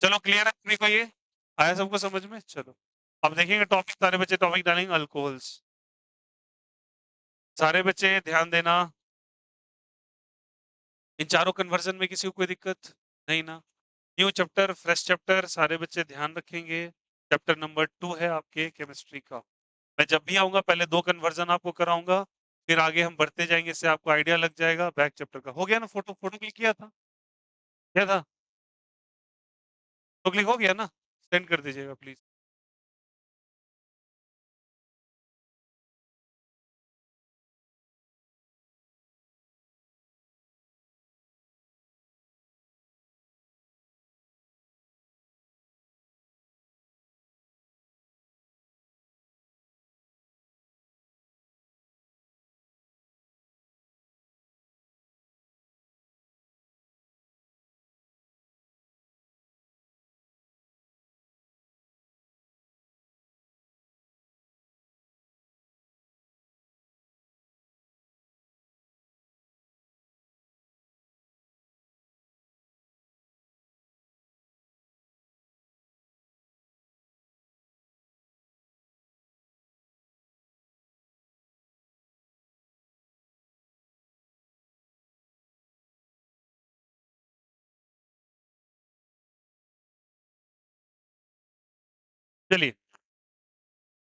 चलो क्लियर है सभी को ये? आया सबको समझ में? चलो, अब देखेंगे टॉपिक, सारे बच्चे टॉपिक डालेंगे अल्कोहल्स। सारे बच्चे ध्यान देना। इन चारों कन्वर्जन में किसी को कोई दिक्कत नहीं ना? न्यू चैप्टर, फ्रेश चैप्टर, सारे बच्चे ध्यान रखेंगे। चैप्टर नंबर 2 है आपके केमिस्ट्री का। मैं जब भी आऊंगा पहले 2 कन्वर्जन आपको कराऊंगा, फिर आगे हम बढ़ते जाएंगे, इससे आपको आइडिया लग जाएगा। बैक चैप्टर का हो गया ना? फोटो फोटो क्लिक किया था? क्या था? तो क्लिक हो गया ना? सेंड कर दीजिएगा प्लीज। चलिए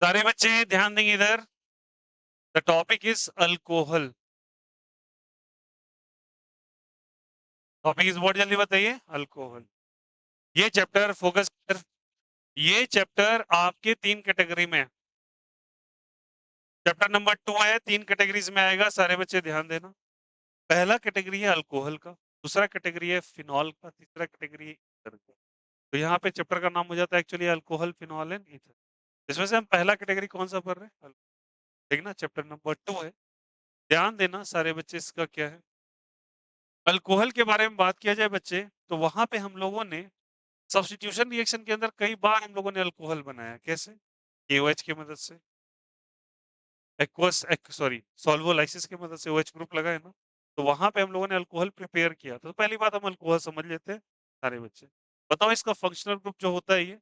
सारे बच्चे ध्यान देंगे इधर। The topic is alcohol. Topic is what, जल्दी बताइए। अल्कोहल। ये चैप्टर फोकस कर, ये चैप्टर आपके 3 कैटेगरी में है। चैप्टर नंबर 2 है, 3 कैटेगरीज में आएगा, सारे बच्चे ध्यान देना। पहला कैटेगरी है अल्कोहल का, दूसरा कैटेगरी है फिनॉल का, तीसरा कैटेगरी ईथर का। तो यहाँ पे चैप्टर का नाम हो जाता है actually alcohol, phenol and ether. इसमें से हम पहला कैटेगरी कौन सा पढ़ रहे हैं? देखना चैप्टर नंबर 2 है, ध्यान देना सारे बच्चे इसका क्या है। अल्कोहल के बारे में बात किया जाए बच्चे, तो वहां पे हम लोगों ने सब्स्टिट्यूशन रिएक्शन के अंदर कई बार हम लोगों ने अल्कोहल बनाया। कैसे? KOH की मदद से, एक्वस सॉरी सॉल्वोलाइसिस की मदद से OH ग्रुप लगा है ना, तो वहां पे हम लोगों ने अल्कोहल प्रिपेयर किया। तो पहली बात हम अल्कोहल समझ लेते हैं सारे बच्चे। बताओ इसका फंक्शनल ग्रुप जो होता है ये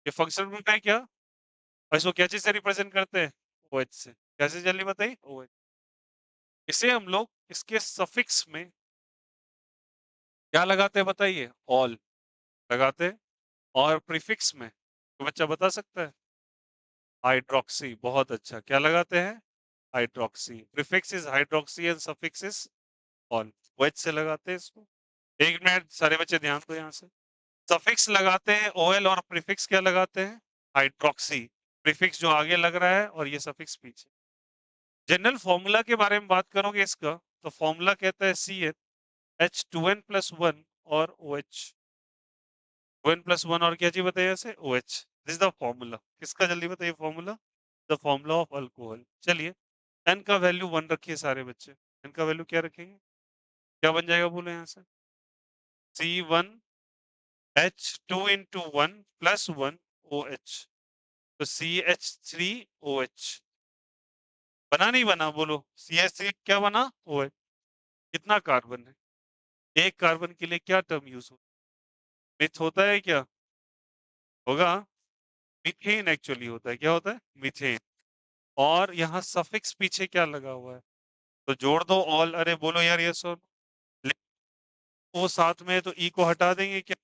फंक्शनल ग्रुप है क्या? और इसको क्या चीज से रिप्रेजेंट करते हैं? OH से। कैसे जल्दी बताइए? OH। इसे हम लोग इसके सफिक्स में क्या लगाते हैं बताइए? ऑल लगाते हैं। और प्रीफिक्स में तो बच्चा बता सकता है? हाइड्रोक्सी। बहुत अच्छा, क्या लगाते हैं? Hydroxy. Prefix is hydroxy and suffix is all. OH से लगाते हैं इसको। एक मिनट सारे बच्चे ध्यान दो यहाँ से। सफिक्स लगाते हैं OL और प्रीफिक्स क्या लगाते हैं? हाइड्रोक्सी। प्रीफिक्स जो आगे लग रहा है और ये सफिक्स पीछे। जनरल फॉर्मूला के बारे में बात करोगे इसका, तो फॉर्मूला कहता है CH2N+1 और OH। 2N+1 और क्या चीज बताइए ऐसे? OH। This the formula. किसका जल्दी बताइए formula? The formula of alcohol. चलिए N का वैल्यू 1 रखिए सारे बच्चे। N का वैल्यू क्या रखेंगे? क्या बन जाएगा बोलो यहाँ से? C1H2 × 1 + 1 OH। तो CH3OH बना नहीं बना बोलो? CH3 क्या बना? OH। कितना कार्बन है? एक कार्बन के लिए क्या टर्म यूज हो? मिथ होता है क्या? होगा। मीथेन एक्चुअली होता है। क्या होता है? मीथेन। और यहाँ सफिक्स पीछे क्या लगा हुआ है? तो जोड़ दो ऑल। अरे बोलो यार ये सुन, वो साथ में तो ई को हटा देंगे, क्या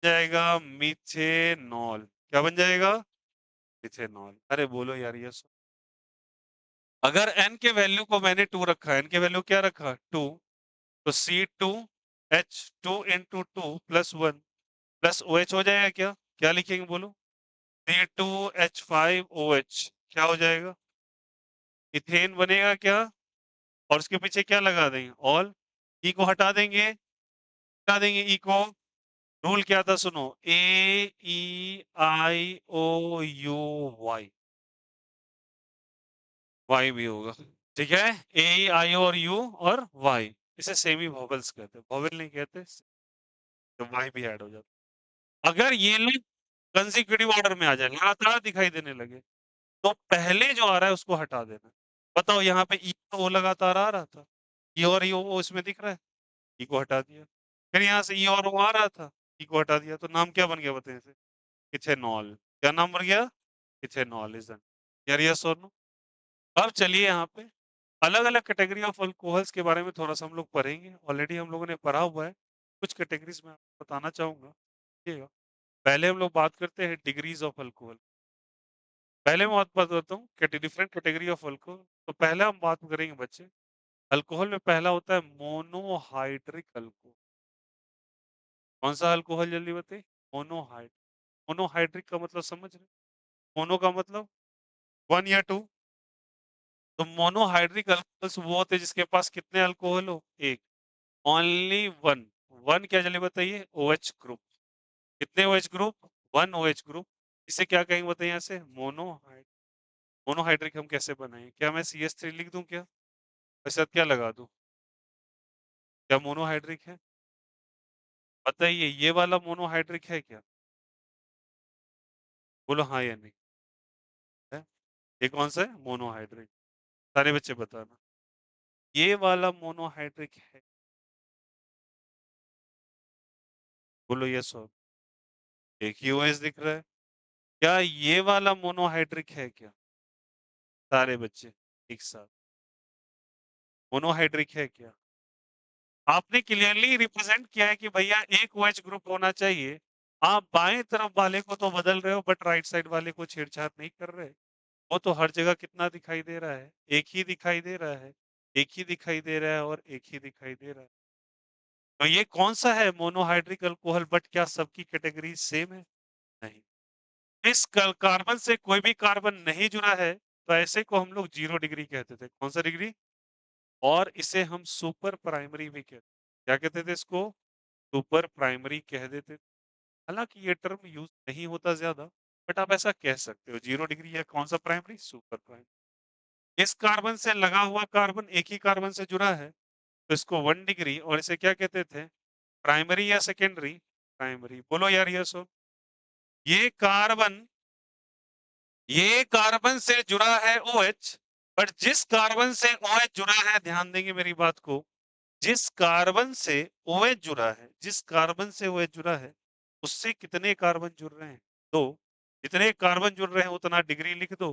जाएगा? मीथेनॉल। क्या बन जाएगा? मिथेनॉल। अरे बोलो यार ये सुन, अगर n के वैल्यू को मैंने 2 रखा है, n के वैल्यू क्या रखा? 2, तो C2H2 × 2 + 1 + OH हो जाएगा क्या? क्या लिखेंगे बोलो? C2H5OH क्या हो जाएगा? इथेन बनेगा क्या? और उसके पीछे क्या लगा देंगे? ऑल। ई को हटा देंगे, हटा देंगे ई को। रूल क्या था सुनो? AEIOU वाई भी होगा। ठीक है, AEIO और U और Y, इसे सेमी वोवेल्स कहते हैं, वोवेल नहीं कहते, तो Y भी ऐड हो जाता। अगर ये लोग कंसेक्यूटिव ऑर्डर में आ जाए, लगातार दिखाई देने लगे, तो पहले जो आ रहा है उसको हटा देना। बताओ यहाँ पे ई और ओ लगातार आ रहा था, ई और ओ इसमें दिख रहा है, ई को हटा दिया। फिर यहाँ से ई और ओ आ रहा था, ई को हटा दिया, तो नाम क्या बन गया बताइए? इथेनॉल। क्या नाम बन गया? इथेनॉल। इज यार यस और नो? अब चलिए यहाँ पे अलग अलग कैटेगरी ऑफ अल्कोहल्स के बारे में थोड़ा सा हम लोग पढ़ेंगे। ऑलरेडी हम लोगों ने पढ़ा हुआ है, कुछ कैटेगरीज में आपको बताना चाहूंगा। ठीक है, पहले हम लोग बात करते हैं डिग्रीज ऑफ अल्कोहल। पहले मैं बात करता हूँ डिफरेंट कैटेगरी ऑफ अल्कोहल। तो पहले हम बात करेंगे बच्चे, अल्कोहल में पहला होता है मोनोहाइड्रिक अल्कोहल। कौन सा अल्कोहल जल्दी बताइए? मोनोहाइड। मोनोहाइड्रिक का मतलब समझ रहे? मोनो का मतलब 1 या 2। तो मोनोहाइड्रिक अल्कोहल्स वो होते हैं जिसके पास कितने अल्कोहल हो? एक। Only one. वन क्या जल्दी बताइए? OH group. कितने OH ग्रुप? 1 OH group. इसे क्या कहेंगे बताइए यहाँ से? मोनोहाइड। मोनोहाइड्रिक हम कैसे बनाएं? क्या मैं CH3 लिख दूं क्या? वैसे क्या लगा दूं? क्या मोनोहाइड्रिक है? बताइए, ये वाला मोनोहाइड्रिक है क्या? बोलो हाँ या नहीं। है? ये कौन सा है मोनोहाइड्रिक? सारे बच्चे बताना। ये वाला मोनोहाइड्रिक है? बोलो यस और। एक ही OH दिख रहा है। क्या ये वाला मोनोहाइड्रिक है क्या? सारे बच्चे एक साथ। मोनोहाइड्रिक है क्या? आपने क्लियरली रिप्रेजेंट किया है कि भैया एक OH ग्रुप होना चाहिए, आप बाएं तरफ वाले को तो बदल रहे हो बट राइट साइड वाले को छेड़छाड़ नहीं कर रहे। वो तो हर जगह कितना दिखाई दे रहा है, एक ही दिखाई दे रहा है, एक ही दिखाई दे रहा है और एक ही दिखाई दे रहा है। तो ये कौन सा है मोनोहाइड्रिक अल्कोहल, बट क्या सबकी कैटेगरी सेम है? नहीं। इस कार्बन से कोई भी कार्बन नहीं जुड़ा है तो ऐसे को हम लोग 0 डिग्री कहते थे। कौन सा डिग्री? और इसे हम सुपर प्राइमरी भी कहते, क्या कहते थे इसको? सुपर प्राइमरी कह देते। हालांकि ये टर्म यूज नहीं होता ज्यादा, बट आप ऐसा कह सकते हो 0 डिग्री या कौन सा प्राइमरी, सुपर प्राइमरी। इस कार्बन से लगा हुआ कार्बन एक ही कार्बन से जुड़ा है तो इसको 1 डिग्री, और इसे क्या कहते थे? प्राइमरी या सेकेंडरी? प्राइमरी। बोलो यार यस हो। ये कार्बन ये कार्बन से जुड़ा है OH, बट जिस कार्बन से OH जुड़ा है, ध्यान देंगे मेरी बात को, जिस कार्बन से OH जुड़ा है, जिस कार्बन से OH जुड़ा है, उससे कितने कार्बन जुड़ रहे हैं? दो। जितने कार्बन जुड़ रहे हैं उतना डिग्री लिख दो,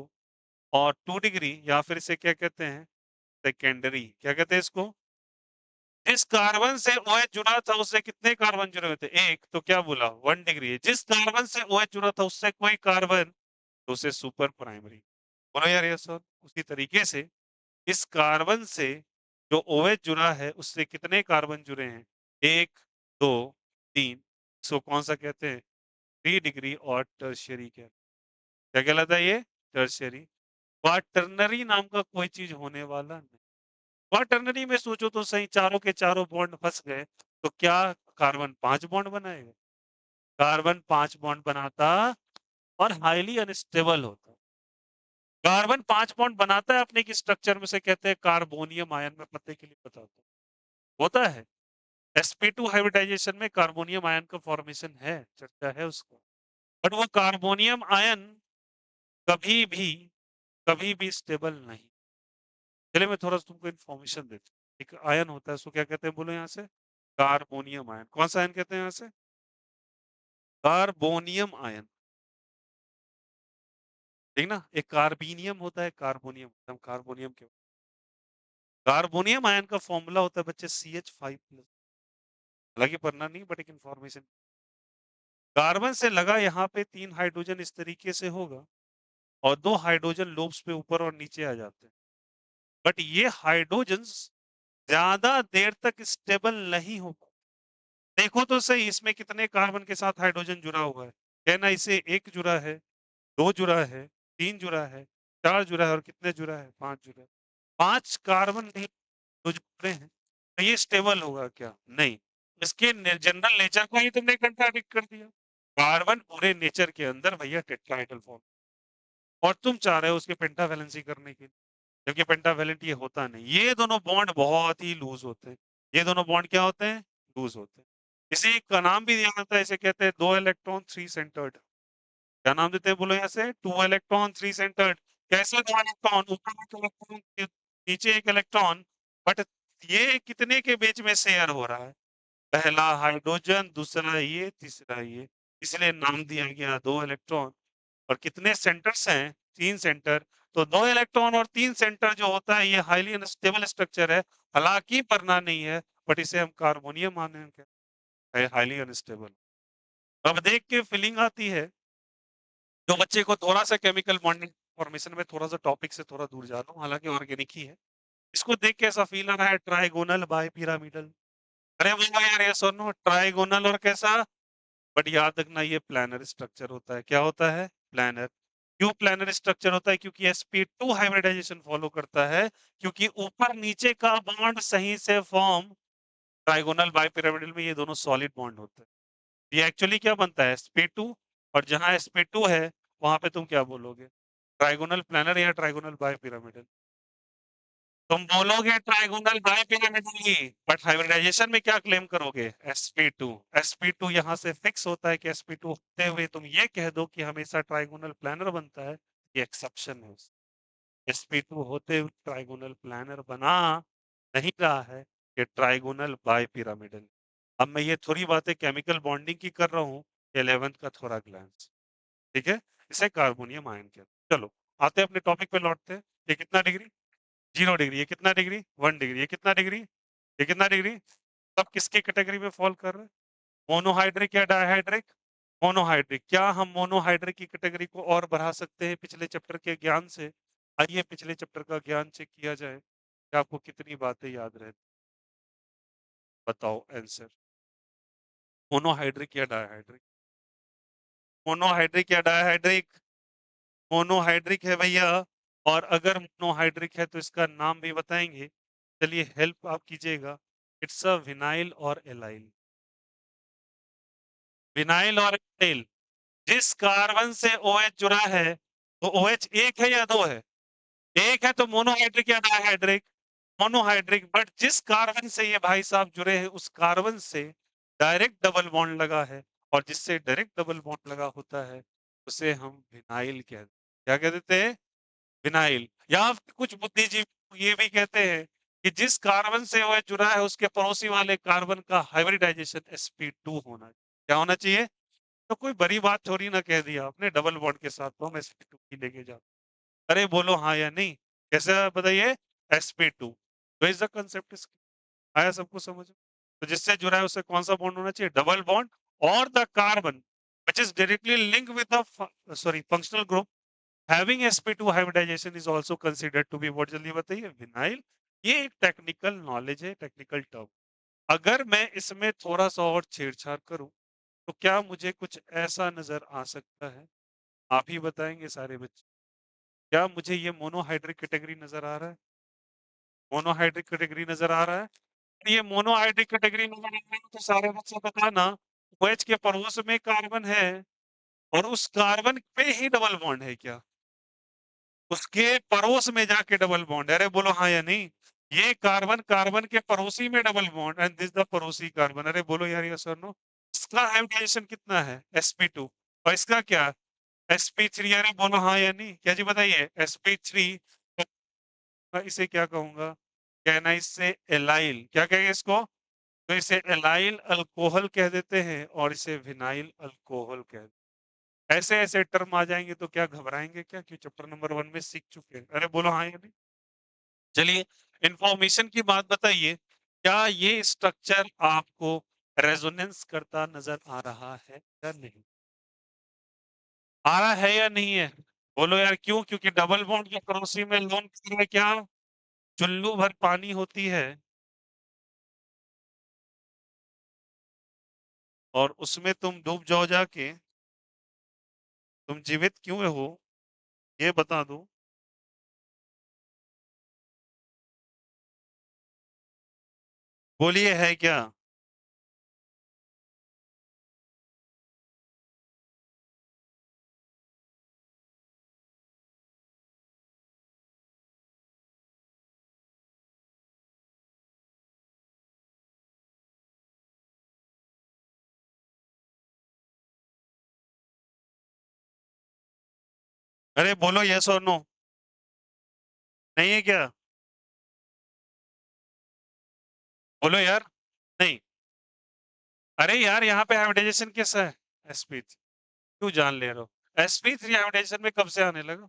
और 2 डिग्री, या फिर इसे क्या कहते हैं? सेकेंडरी। क्या कहते हैं इसको? जिस कार्बन से OH जुड़ा था उससे कितने कार्बन जुड़े हुए थे? एक। तो क्या बोला? 1 डिग्री। जिस कार्बन से OH जुड़ा था उससे कोई कार्बन, तो उसे सुपर प्राइमरी। बोलो यार यस सर। उसी तरीके से इस कार्बन से जो OH जुड़ा है उससे कितने कार्बन जुड़े हैं? एक, दो, तीन। इसको कौन सा कहते हैं? 3 डिग्री और टर्शियरी कहते हैं। क्या कहलाता है ये? टर्शियरी। क्वाटरनरी नाम का कोई चीज होने वाला नहीं। क्वाटरनरी में सोचो तो सही, चारों के चारों बॉन्ड फंस गए तो क्या कार्बन 5 बॉन्ड बनाएगा? कार्बन 5 बॉन्ड बनाता और हाईली अनस्टेबल होता। कार्बन 5 बॉन्ड बनाता है अपने की स्ट्रक्चर में, से कहते हैं कार्बोनियम आयन। में पते के लिए बताता हूँ, होता है। sp2 हाइब्रिडाइजेशन में कार्बोनियम आयन का फॉर्मेशन है, चर्चा है उसको। बट वो कार्बोनियम आयन कभी भी कभी भी स्टेबल नहीं। चलिए मैं थोड़ा सा तुमको इन्फॉर्मेशन देता हूँ। एक आयन होता है, उसको क्या कहते हैं बोलो यहाँ से? Carbonium ion. कौन सा आयन कहते हैं यहाँ से? Carbonium ion. ठीक ना? एक कार्बीनियम होता है, कार्बोनियम। हम कार्बोनियम के कार्बोनियम आयन का फॉर्मूला होता है बच्चे CH5+। हालांकि पढ़ना नहीं, बट एक इन्फॉर्मेशन। कार्बन से लगा यहाँ पे 3 हाइड्रोजन इस तरीके से होगा, और 2 हाइड्रोजन लोब्स पे ऊपर और नीचे आ जाते हैं। बट ये हाइड्रोजन ज्यादा देर तक स्टेबल नहीं हो। देखो तो सही, इसमें कितने कार्बन के साथ हाइड्रोजन जुड़ा हुआ है? कहना इसे एक जुड़ा है, दो जुड़ा है, तीन जुड़ा है, चार जुड़ा है, और कितने जुड़ा है? 5 जुड़ा है। 5 कार्बन नहीं तो जुड़े हैं, तो ये स्टेबल होगा क्या? नहीं। इसके जनरल नेचर को ही तुमने कंट्राडिक्ट कर दिया। कार्बन पूरे नेचर के अंदर भैया टेट्राहेड्रल फॉर्म, और तुम चाह रहे हो उसके पेंटावैलेंसी करने के लिए, जबकि पेंटावैलेंट ये होता नहीं। ये दोनों बॉन्ड बहुत ही लूज होते हैं। ये दोनों बॉन्ड क्या होते हैं? लूज होते हैं। इसी का नाम भी दिया जाता है, इसे कहते हैं 2 इलेक्ट्रॉन 3 सेंटर्ड। क्या नाम देते हैं बोलो यहाँ से? 2 इलेक्ट्रॉन 3 सेंटर्ड। कैसे 2 इलेक्ट्रॉन? ऊपर एक इलेक्ट्रॉन, नीचे एक इलेक्ट्रॉन, बट ये कितने के बीच में शेयर हो रहा है? पहला हाइड्रोजन, दूसरा ये, तीसरा ये, इसलिए नाम दिया गया 2 इलेक्ट्रॉन। और कितने सेंटर्स हैं? 3 सेंटर। तो 2 इलेक्ट्रॉन और 3 सेंटर जो होता है ये हाईली अनस्टेबल स्ट्रक्चर है। हालांकि पढ़ना नहीं है, बट इसे हम कार्बोनियम माने हैं, हाईली अनस्टेबल। अब देख के फीलिंग आती है, जो बच्चे को थोड़ा सा केमिकल बॉन्डिंग फॉर्मेशन में थोड़ा सा टॉपिक से थोड़ा दूर जा रहा हूँ, हालांकि ऑर्गेनिक ही है। इसको देख के ऐसा फील आ रहा है ट्राइगोनल बाय पिरामिडल। अरे बोलो यार ये सुनो, ट्राइगोनल और कैसा? बट याद रखना ये प्लानर स्ट्रक्चर होता है। क्या होता है? प्लानर। क्यों प्लानर स्ट्रक्चर होता है? क्योंकि sp2 हाइब्रिडाइजेशन फॉलो करता है, क्योंकि ऊपर नीचे का बॉन्ड सही से फॉर्म, ट्राइगोनल बाइपिरामिडल में ये दोनों सॉलिड बॉन्ड होते हैं। ये एक्चुअली क्या बनता है? sp2। और जहां sp2 है वहां पे तुम क्या बोलोगे? ट्राइगोनल प्लानर या ट्राइगोनल बाइपिरामिडल? तुम बोलोगे ट्राइगोनल बाइपिरामिडल ही, बट हाइब्रिडाइजेशन में क्या क्लेम करोगे? sp2। sp2 यहाँ से फिक्स होता है कि sp2 होते हुए तुम ये कह दो कि हमेशा ट्राइगोनल प्लानर बनता है, ये एक्सेप्शन है। sp2 होते हुए ट्राइगोनल प्लानर बना नहीं रहा है, ये ट्राइगोनल बाइपिरामिडल। अब मैं ये थोड़ी बातें केमिकल बॉन्डिंग की कर रहा हूँ, 11th का थोड़ा ग्लांस। ठीक है? इसे कार्बोनियम आयन कहते हैं। चलो आते हैं अपने टॉपिक पे, लौटते हैं। ये कितना डिग्री? 0 डिग्री। ये कितना डिग्री? 1 डिग्री। ये कितना डिग्री? ये कितना डिग्री? सब किसके कैटेगरी में फॉल कर रहे हैं? मोनोहाइड्रिक या डायहाइड्रिक? मोनोहाइड्रिक, क्या हम मोनोहाइड्रिक की कैटेगरी को और बढ़ा सकते हैं पिछले चैप्टर के ज्ञान से? आइए पिछले चैप्टर का ज्ञान चेक किया जाए कि आपको कितनी बातें याद रहती। बताओ आंसर। मोनोहाइड्रिक या डायहाइड्रिक? मोनोहाइड्रिक या डायहाइड्रिक? मोनोहाइड्रिक है भैया। और अगर मोनोहाइड्रिक है तो इसका नाम भी बताएंगे। चलिए हेल्प आप कीजिएगा। इट्स अ विनाइल और एलाइल। विनाइल और एलाइल। जिस कार्बन से OH जुड़ा है तो OH एक है या दो है? एक है तो मोनोहाइड्रिक या डायहाइड्रिक? मोनोहाइड्रिक। बट जिस कार्बन से ये भाई साहब जुड़े हैं उस कार्बन से डायरेक्ट डबल बॉन्ड लगा है, और जिससे डायरेक्ट डबल बॉन्ड लगा होता है उसे हम विनाइल कहते हैं। क्या कह देते हैं? विनाइल। या फिर कुछ बुद्धिजीवी ये भी कहते हैं कि जिस कार्बन से वह जुड़ा है उसके पड़ोसी वाले कार्बन का हाइब्रिडाइजेशन sp2 होना चाहिए। क्या होना चाहिए? तो कोई बड़ी बात थोड़ी ना कह दिया आपने, डबल बॉन्ड के साथ तो हम sp2 ही लेके जाते। अरे बोलो हाँ या नहीं? कैसे बताइए? sp2। तो इज द कंसेप्ट। आया सबको समझ में? तो जिससे जुड़ा है उससे कौन सा बॉन्ड होना चाहिए? Double bond. और the carbon which is directly linked with the functional group having sp2 hybridization is also considered to be what, जल्दी बताइए? विनाइल। ये एक टेक्निकल नॉलेज है, टेक्निकल टर्म। अगर मैं इसमें थोड़ा सा और छेड़छाड़ करूं तो क्या मुझे कुछ ऐसा नजर आ सकता है? आप ही बताएंगे सारे बच्चे। क्या मुझे ये मोनोहाइड्रिक कैटेगरी नजर आ रहा है? मोनोहाइड्रिक कैटेगरी नजर आ रहा है? ये मोनोहाइड्रिक कैटेगरी नजर आ रहा है तो सारे बच्चे बताना। OH के पड़ोस में कार्बन है और उस कार्बन पे ही डबल बॉन्ड है क्या? उसके पड़ोस में जाके डबल बॉन्ड है। अरे बोलो हाँ या नहीं? ये कार्बन कार्बन के पड़ोसी में double bond and this the पड़ोसी कार्बन। अरे बोलो यार, यस और नो? इसका हाइब्रिडाइजेशन कितना है? sp2। और इसका क्या? sp3। अरे बोलो हाँ या नहीं? क्या जी बताइए? sp3। इसे क्या कहूंगा? कहना इससे एलाइल। क्या कहेंगे इसको? तो इसे एलाइल अल्कोहल कह देते हैं और इसे विनाइल अल्कोहल कह देते हैं। ऐसे ऐसे टर्म आ जाएंगे तो क्या घबराएंगे क्या? कि चैप्टर नंबर 1 में सीख चुके हैं। अरे बोलो हाँ या नहीं? चलिए इंफॉर्मेशन की बात बताइए। क्या ये स्ट्रक्चर आपको रेजोनेंस करता नजर आ रहा है या नहीं? आ रहा है या नहीं है? बोलो यार क्यों? क्योंकि डबल बॉन्ड के पड़ोसी में लोन में क्या चुल्लू भर पानी होती है और उसमें तुम डूब जाओ जाके, तुम जीवित क्यों हो ये बता दो। बोलिए है क्या? अरे बोलो यस और नो। नहीं है क्या? बोलो यार। नहीं। अरे यार यहाँ पे हाइब्रिडाइजेशन कैसा है? sp3। क्यों जान ले रहे हो? sp3 हाइब्रिडाइजेशन में कब से आने लगा?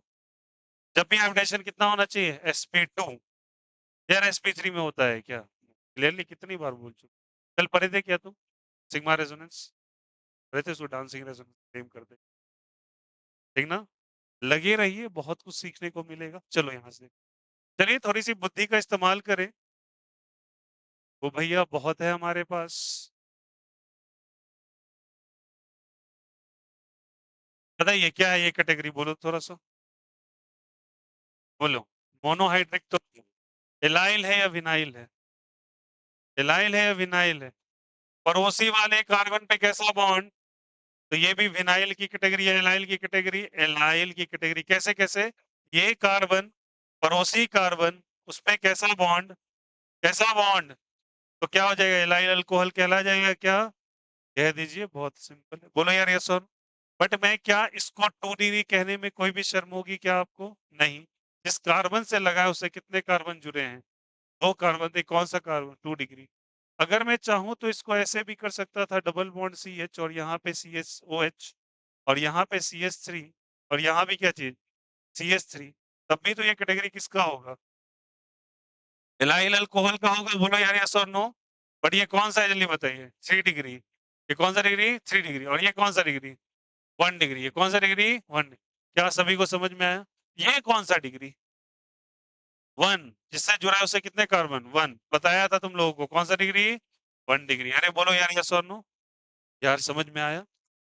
जब भी हाइब्रिडाइजेशन कितना होना चाहिए? sp2। यार sp3 में होता है क्या? क्लियरली कितनी बार बोल चुके। कल पढ़े थे क्या तुम? सिग्मा रेजोनेंस पढ़े थे? उसको डांसिंग रेजोनेंस फ्रेम कर दे। ठीक ना? लगे रहिए, बहुत कुछ सीखने को मिलेगा। चलो यहाँ से चलिए थोड़ी सी बुद्धि का इस्तेमाल करें। वो भैया बहुत है हमारे पास। बताइए क्या है ये कैटेगरी? बोलो थोड़ा सा। बोलो। मोनोहाइड्रिक तो एलाइल है या विनाइल है? एलाइल है या विनाइल है? पड़ोसी वाले कार्बन पे कैसा बॉन्ड? तो ये भी विनाइल की कैटेगरी है, एलाइल की कैटेगरी? एलाइल की कैटेगरी। कैसे कैसे? ये कार्बन पड़ोसी कार्बन उस पे कैसा बॉन्ड? कैसा बॉन्ड? तो क्या हो जाएगा? एलाइल अल्कोहल कहला जाएगा क्या? कह दीजिए, बहुत सिंपल है। बोलो यार यस और। बट मैं क्या इसको 2 डिग्री कहने में कोई भी शर्म होगी क्या आपको? नहीं। जिस कार्बन से लगा है उससे कितने कार्बन जुड़े हैं? 2 कार्बन थे। कौन सा कार्बन? 2 डिग्री। अगर मैं चाहूं तो इसको ऐसे भी कर सकता था, डबल बॉन्ड CH और यहाँ पे CHOH और यहाँ पे CH3 और यहाँ भी क्या चीज? CH3। तब भी तो ये कैटेगरी किसका होगा? इलाइल अल्कोहल का होगा। बोलो यार यस और नो। बट ये कौन सा है जल्दी बताइए? 3 डिग्री। ये कौन सा डिग्री? 3 डिग्री। और ये कौन सा डिग्री? 1 डिग्री। ये कौन सा डिग्री? 1। क्या सभी को समझ में आया? ये कौन सा डिग्री? 1। जिससे जुड़ा है उससे कितने कार्बन? 1। बताया था तुम लोगों को। कौन सा डिग्री? 1 डिग्री। अरे बोलो यार यस और नो। यार समझ में आया?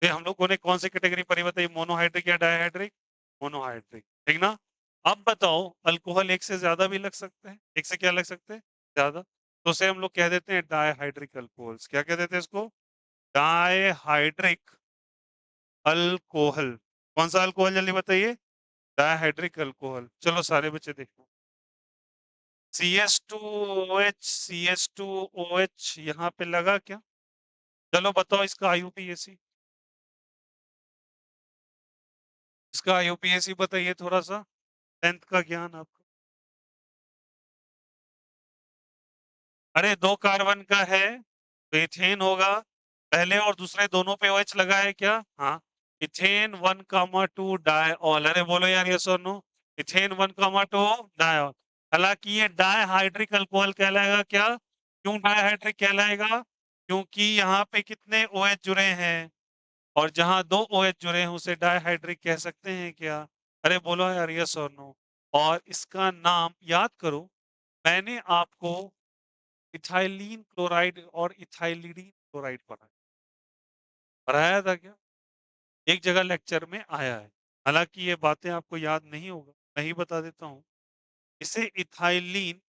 फिर हम लोगों ने कौन सी कैटेगरी पढ़ी बताइए? मोनोहाइड्रिक या डायहाइड्रिक? मोनोहाइड्रिक, ठीक ना? अब बताओ, अल्कोहल एक से ज्यादा भी लग सकते हैं। एक से क्या लग सकते हैं? ज्यादा। तो उसे हम लोग कह देते हैं डायहाइड्रिक अल्कोहल्स। क्या कह देते हैं इसको? डायहाइड्रिक अल्कोहल। कौन सा अल्कोहल जल्दी बताइए? डायहाइड्रिक अल्कोहल। चलो सारे बच्चे देखो। CH2OH, CH2OH यहाँ पे लगा क्या? चलो बताओ इसका IUPAC। इसका IUPAC बताइए थोड़ा सा। 10th का ज्ञान आपका। अरे 2 कार्बन का है तो इथेन होगा। पहले और दूसरे दोनों पे OH लगा है क्या? हाँ। इथेन 1,2 डायऑल। अरे बोलो यार यस और नो। इथेन 1,2 डायऑल। हालांकि ये डायहाइड्रिक अल्कोहल कहलाएगा क्या? क्यों डायहाइड्रिक कहलाएगा? क्योंकि यहाँ पे कितने OH जुड़े हैं, और जहां 2 OH जुड़े हैं उसे डायहाइड्रिक कह सकते हैं क्या? अरे बोलो यार यस और नो। और इसका नाम याद करो, मैंने आपको इथाइलीन क्लोराइड और इथाइलिडीन क्लोराइड पढ़ाया था क्या? एक जगह लेक्चर में आया है। हालांकि ये बातें आपको याद नहीं होगा, मैं ही बता देता हूँ। इसे इथाइलीन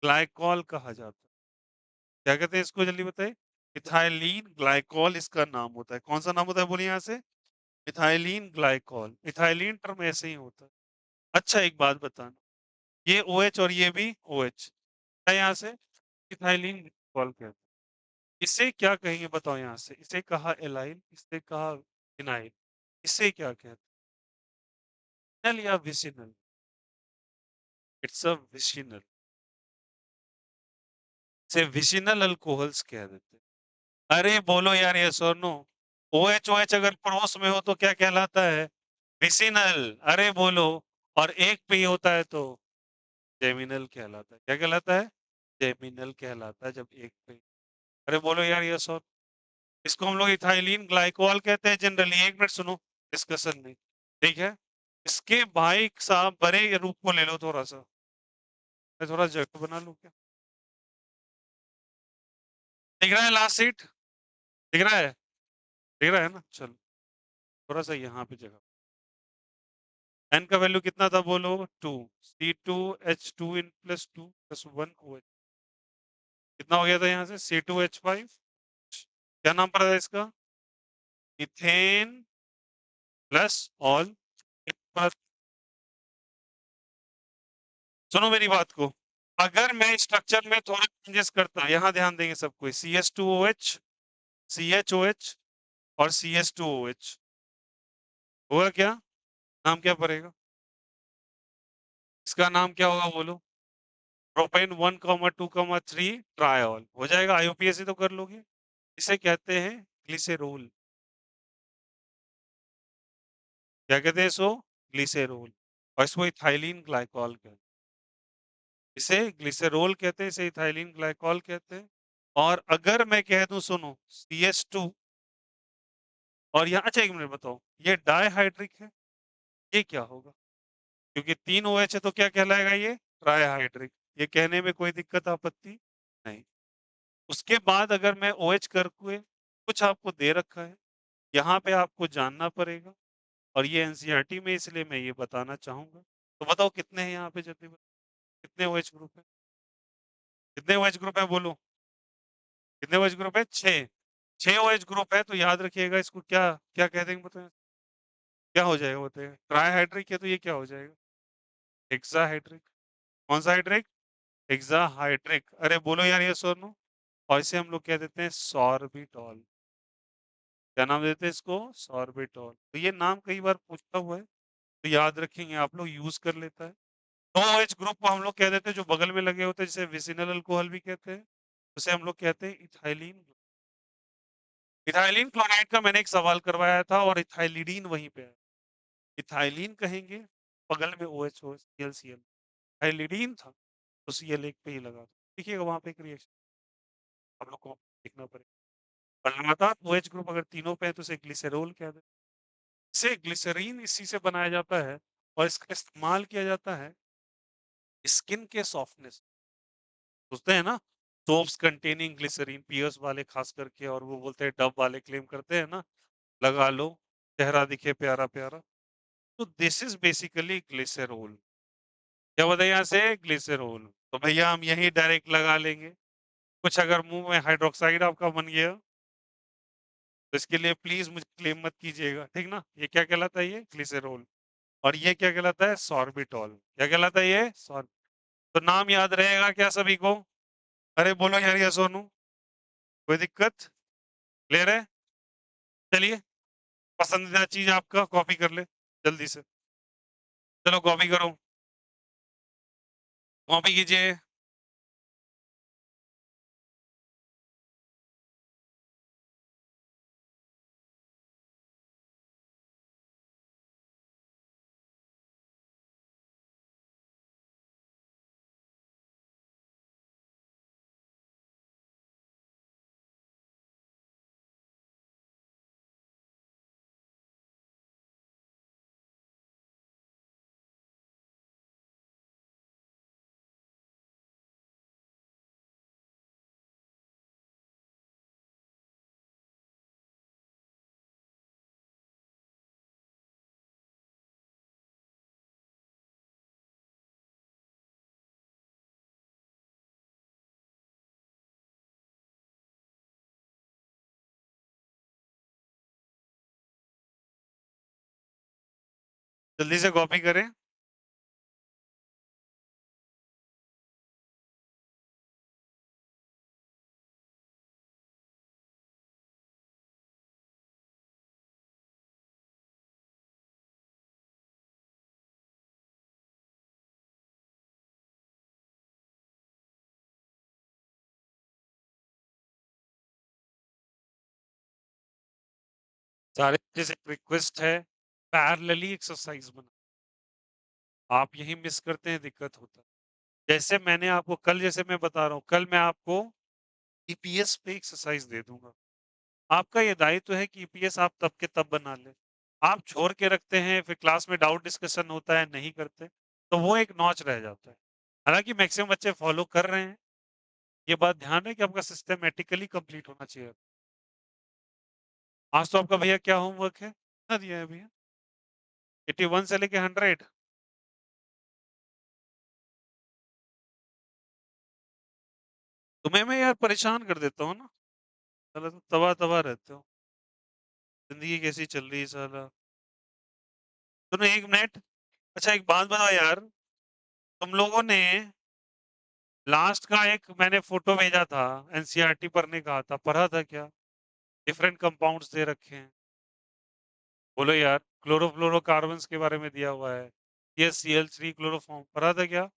ग्लाइकॉल कहा जाता है। क्या कहते हैं इसको जल्दी बताइए? इथाइलीन ग्लाइकॉल इसका नाम होता है। कौन सा नाम होता है बोलिए यहाँ से? Ethylene glycol. इथाइलीन टर्म ऐसे ही होता है। अच्छा एक बात बताना, ये OH और ये भी OH है यहाँ से। इथाइलीन ग्लाइकॉल कहते हैं। इसे क्या कहेंगे बताओ यहाँ से? इसे कहा एलाइल, इसे कहा फिनाइल। इसे क्या कहते हैं? विनल या विसिनल? It's a vicinal. इसे विसिनल अल्कोहल्स कह देते हैं। अरे बोलो यार ये नो। OH OH अगर पड़ोस में हो तो क्या कहलाता है? विसिनल। अरे बोलो। और एक पे ही होता है तो जेमिनल कहलाता है। क्या कहलाता है? जेमिनल कहलाता है जब एक पे। अरे बोलो यार ये इसको हम लोग इथाइलीन ग्लाइकोल कहते हैं जनरली। एक मिनट सुनो, डिस्कशन नहीं, ठीक है? इसके भाई साहब बड़े रूप को ले लो थोड़ा सा। मैं थोड़ा जगह बना लूं क्या? दिख रहा है लास्ट सीट? दिख रहा है? दिख रहा है ना? चलो थोड़ा सा यहाँ पे जगह। एन का वैल्यू कितना था बोलो? 2। C2H2 इन +2 + 1 OH। कितना हो गया था यहाँ से? C2H5। क्या नाम पड़ा था इसका? Ethane plus all. सुनो मेरी बात को। अगर मैं स्ट्रक्चर में थोड़ा चेंजेस करता, यहाँ ध्यान देंगे सब कोई। CH2OH, CHOH और CH2OH होगा क्या? नाम क्या पड़ेगा? इसका नाम क्या होगा बोलो? प्रोपेन 1,2,3 ट्रायॉल हो जाएगा। IUPAC तो कर लोगे। इसे कहते हैं ग्लिसरॉल। क्या कहते हैं इसको? ग्लिसरॉल। और इसको इथाइलीन ग्लाइकॉल कहते हैं। इसे ग्लिसरॉल कहते हैं, इसे इथाइलीन ग्लाइकॉल कहते हैं। और अगर मैं कह दूं सुनो, CH2 और यहाँ, अच्छा एक मिनट बताओ, ये डायहाइड्रिक है, ये क्या होगा? क्योंकि 3 OH है तो क्या कहलाएगा ये? ट्राइहाइड्रिक। ये कहने में कोई दिक्कत आपत्ति नहीं। उसके बाद अगर मैं OH करके कुछ आपको दे रखा है, यहाँ पे आपको जानना पड़ेगा। और ये NCERT में, इसलिए मैं ये बताना चाहूंगा। तो बताओ कितने हैं यहाँ पे जल्दी बताओ? कितने OH ग्रुप है? कितने OH ग्रुप है बोलो? कितने OH ग्रुप है? 6। 6 OH ग्रुप है तो याद रखिएगा इसको क्या क्या कह देंगे बताओ? क्या हो जाएगा बताइए? ट्राइहाइड्रिक है तो ये क्या हो जाएगा? हेक्साहाइड्रिक। कौन सा हाइड्रिक? हेक्साहाइड्रिक। अरे बोलो यार ये नो। और इसे हम लोग कह देते हैं सॉर्बिटॉल। क्या नाम देते हैं इसको? सॉर्बिटॉल। तो ये नाम कई बार पूछा हुआ है, तो याद रखेंगे आप लोग, यूज कर लेता है। दो OH ग्रुप को हम लोग कह देते हैं जो बगल में लगे होते हैं, जिसे विसिनल अल्कोहल भी कहते हैं, उसे हम लोग कहते हैं इथाइलीन। इथाइलीन क्लोराइड का मैंने एक सवाल करवाया था और इथाइलिडीन वहीं पे है। इथाइलीन कहेंगे, बगल में OH हो, ClCl। इथाइलिडीन था तो Cl एक पे ही लगा। देखिएगा वहां पे एक रिएक्शन आप लोग को लिखना पड़ेगा। और लगातार OH ग्रुप अगर तीनों पे है तो उसे ग्लिसरॉल कह दें। इसे ग्लिसरीन इसी से बनाया जाता है और इसका इस्तेमाल किया जाता है स्किन के सॉफ्टनेस। सोचते हैं ना, सोप्स कंटेनिंग ग्लिसरीन, पियर्स वाले खास करके, और वो बोलते हैं, डव वाले क्लेम करते हैं ना, लगा लो चेहरा दिखे प्यारा प्यारा। तो दिस इज बेसिकली ग्लिसरॉल। क्या बताइए यहाँ से? ग्लिसरॉल। तो भैया हम यही डायरेक्ट लगा लेंगे। कुछ अगर मुंह में हाइड्रोक्साइड आपका बन गया तो इसके लिए प्लीज मुझे क्लेम मत कीजिएगा, ठीक ना? ये क्या कहलाता है? ये ग्लिसरॉल। और ये क्या कहलाता है? सॉर्बिटॉल। क्या कहलाता है? ये तो नाम याद रहेगा क्या सभी को? अरे बोलो यार, ये सोनू, कोई दिक्कत? ले रहे? चलिए, पसंदीदा चीज आपका कॉपी कर ले जल्दी से। चलो कॉपी करो, कॉपी कीजिए। जल्दी से कॉपी करें। सारे जैसे रिक्वेस्ट है, पैरेलली एक्सरसाइज बना। आप यही मिस करते हैं, दिक्कत होता है। जैसे मैंने आपको कल, जैसे मैं बता रहा हूँ, कल मैं आपको ईपीएस पे एक्सरसाइज दे दूंगा। आपका ये दायित्व है कि ईपीएस आप तब के तब बना ले। आप छोड़ के रखते हैं, फिर क्लास में डाउट डिस्कशन होता है, नहीं करते, तो वो एक नॉच रह जाता है। हालांकि मैक्सिमम बच्चे फॉलो कर रहे हैं। ये बात ध्यान है कि आपका सिस्टमेटिकली कंप्लीट होना चाहिए। आज तो आपका भैया क्या होमवर्क है? कितना दिया है भैया? 81 से लेके 100? तुम्हें मैं यार परेशान कर देता हूँ ना, साला तुम तबाह तबाह रहते हो। जिंदगी कैसी चल रही है साला? सुनो एक मिनट। अच्छा एक बात बताओ यार, तुम लोगों ने लास्ट का एक मैंने फोटो भेजा था, एनसीईआरटी पढ़ने का था, पढ़ा था क्या? डिफरेंट कंपाउंड्स दे रखे हैं। बोलो यार, क्लोरोफ्लोरोकार्बन्स के बारे में दिया हुआ है, ये CL3 क्लोरोफॉर्म, पढ़ा था क्या?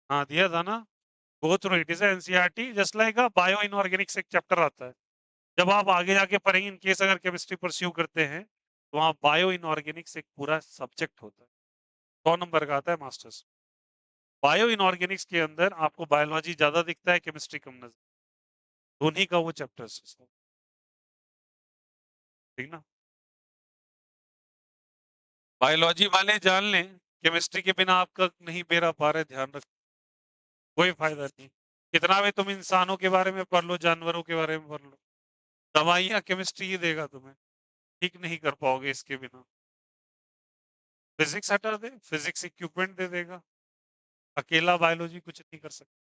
हाँ दिया था ना। Go through it, is NCERT just like a bio inorganics, एक चैप्टर आता है। जब आप आगे जाके पढ़ेंगे, इन केस अगर केमिस्ट्री परस्यू करते हैं, तो वहाँ बायो इनऑर्गेनिक्स एक पूरा सब्जेक्ट होता है। 100 नंबर का आता है मास्टर्स। बायो इनऑर्गेनिक्स के अंदर आपको बायोलॉजी ज्यादा दिखता है, केमिस्ट्री कम नजर। धोनी का वो चैप्टर है, ठीक ना? बायोलॉजी वाले जान लें, केमिस्ट्री के बिना आपका नहीं बेड़ा पार है, ध्यान रख। कोई फायदा नहीं। कितना भी तुम इंसानों के बारे में पढ़ लो, जानवरों के बारे में पढ़ लो, दवाइयाँ केमिस्ट्री ही देगा तुम्हें। ठीक नहीं कर पाओगे इसके बिना। फिजिक्स हटा दे, फिजिक्स इक्विपमेंट दे देगा। अकेला बायोलॉजी कुछ नहीं कर सकता।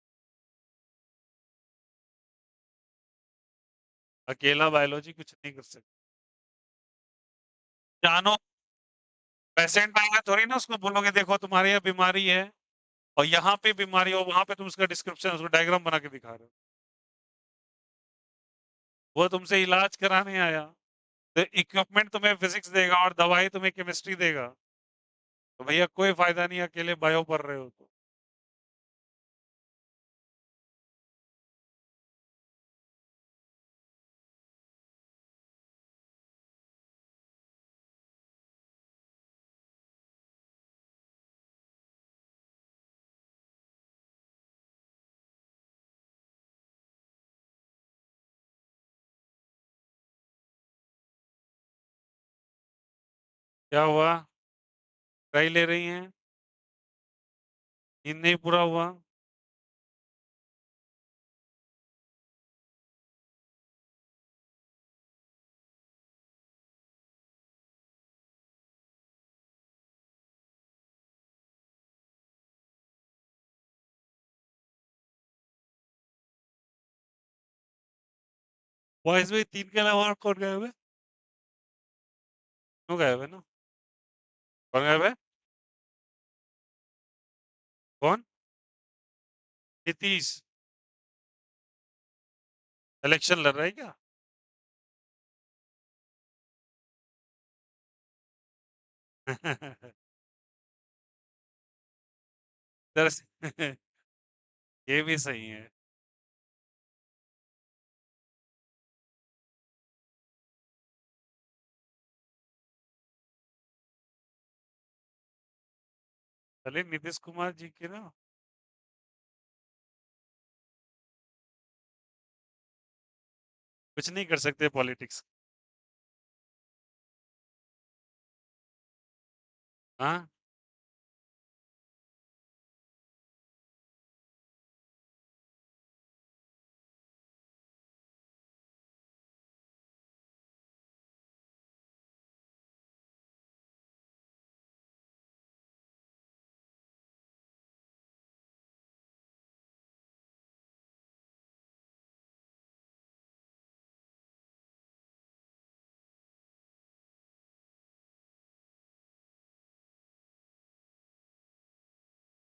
अकेला बायोलॉजी कुछ नहीं कर सकता। जानो, पेशेंट आएगा थोड़ी ना उसको बोलोगे देखो तुम्हारे यहाँ बीमारी है और यहाँ पे बीमारी हो, वहां पे तुम उसका डिस्क्रिप्शन, उसको डायग्राम बना के दिखा रहे हो। वो तुमसे इलाज कराने आया, तो इक्विपमेंट तुम्हें फिजिक्स देगा और दवाई तुम्हें केमिस्ट्री देगा। तो भैया कोई फायदा नहीं, अकेले बायो पढ़ रहे हो तो। क्या हुआ? दवाई ले रही हैं? नींद नहीं पूरा हुआ? बॉयज में 3 के अलावा और कौन गायब है? क्यों गायब है ना? कौन गायब है? कौन? नीतीश। इलेक्शन लड़ रहा है क्या? दरअसल ये भी सही है। चलिए नीतीश कुमार जी के ना कुछ नहीं कर सकते पॉलिटिक्स। हाँ।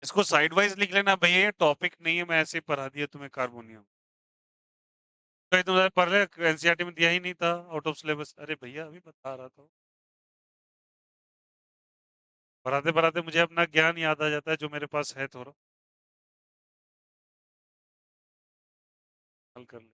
इसको साइड वाइज लिख लेना भैया, ये टॉपिक नहीं है, मैं ऐसे ही पढ़ा दिया तुम्हें कार्बोनियम। कहीं तुमने पढ़ ले, एनसीईआरटी में दिया ही नहीं था आउट ऑफ सिलेबस। अरे भैया अभी बता रहा था। पढ़ाते पढ़ाते मुझे अपना ज्ञान याद आ जाता है जो मेरे पास है थोड़ा। हल कर ले।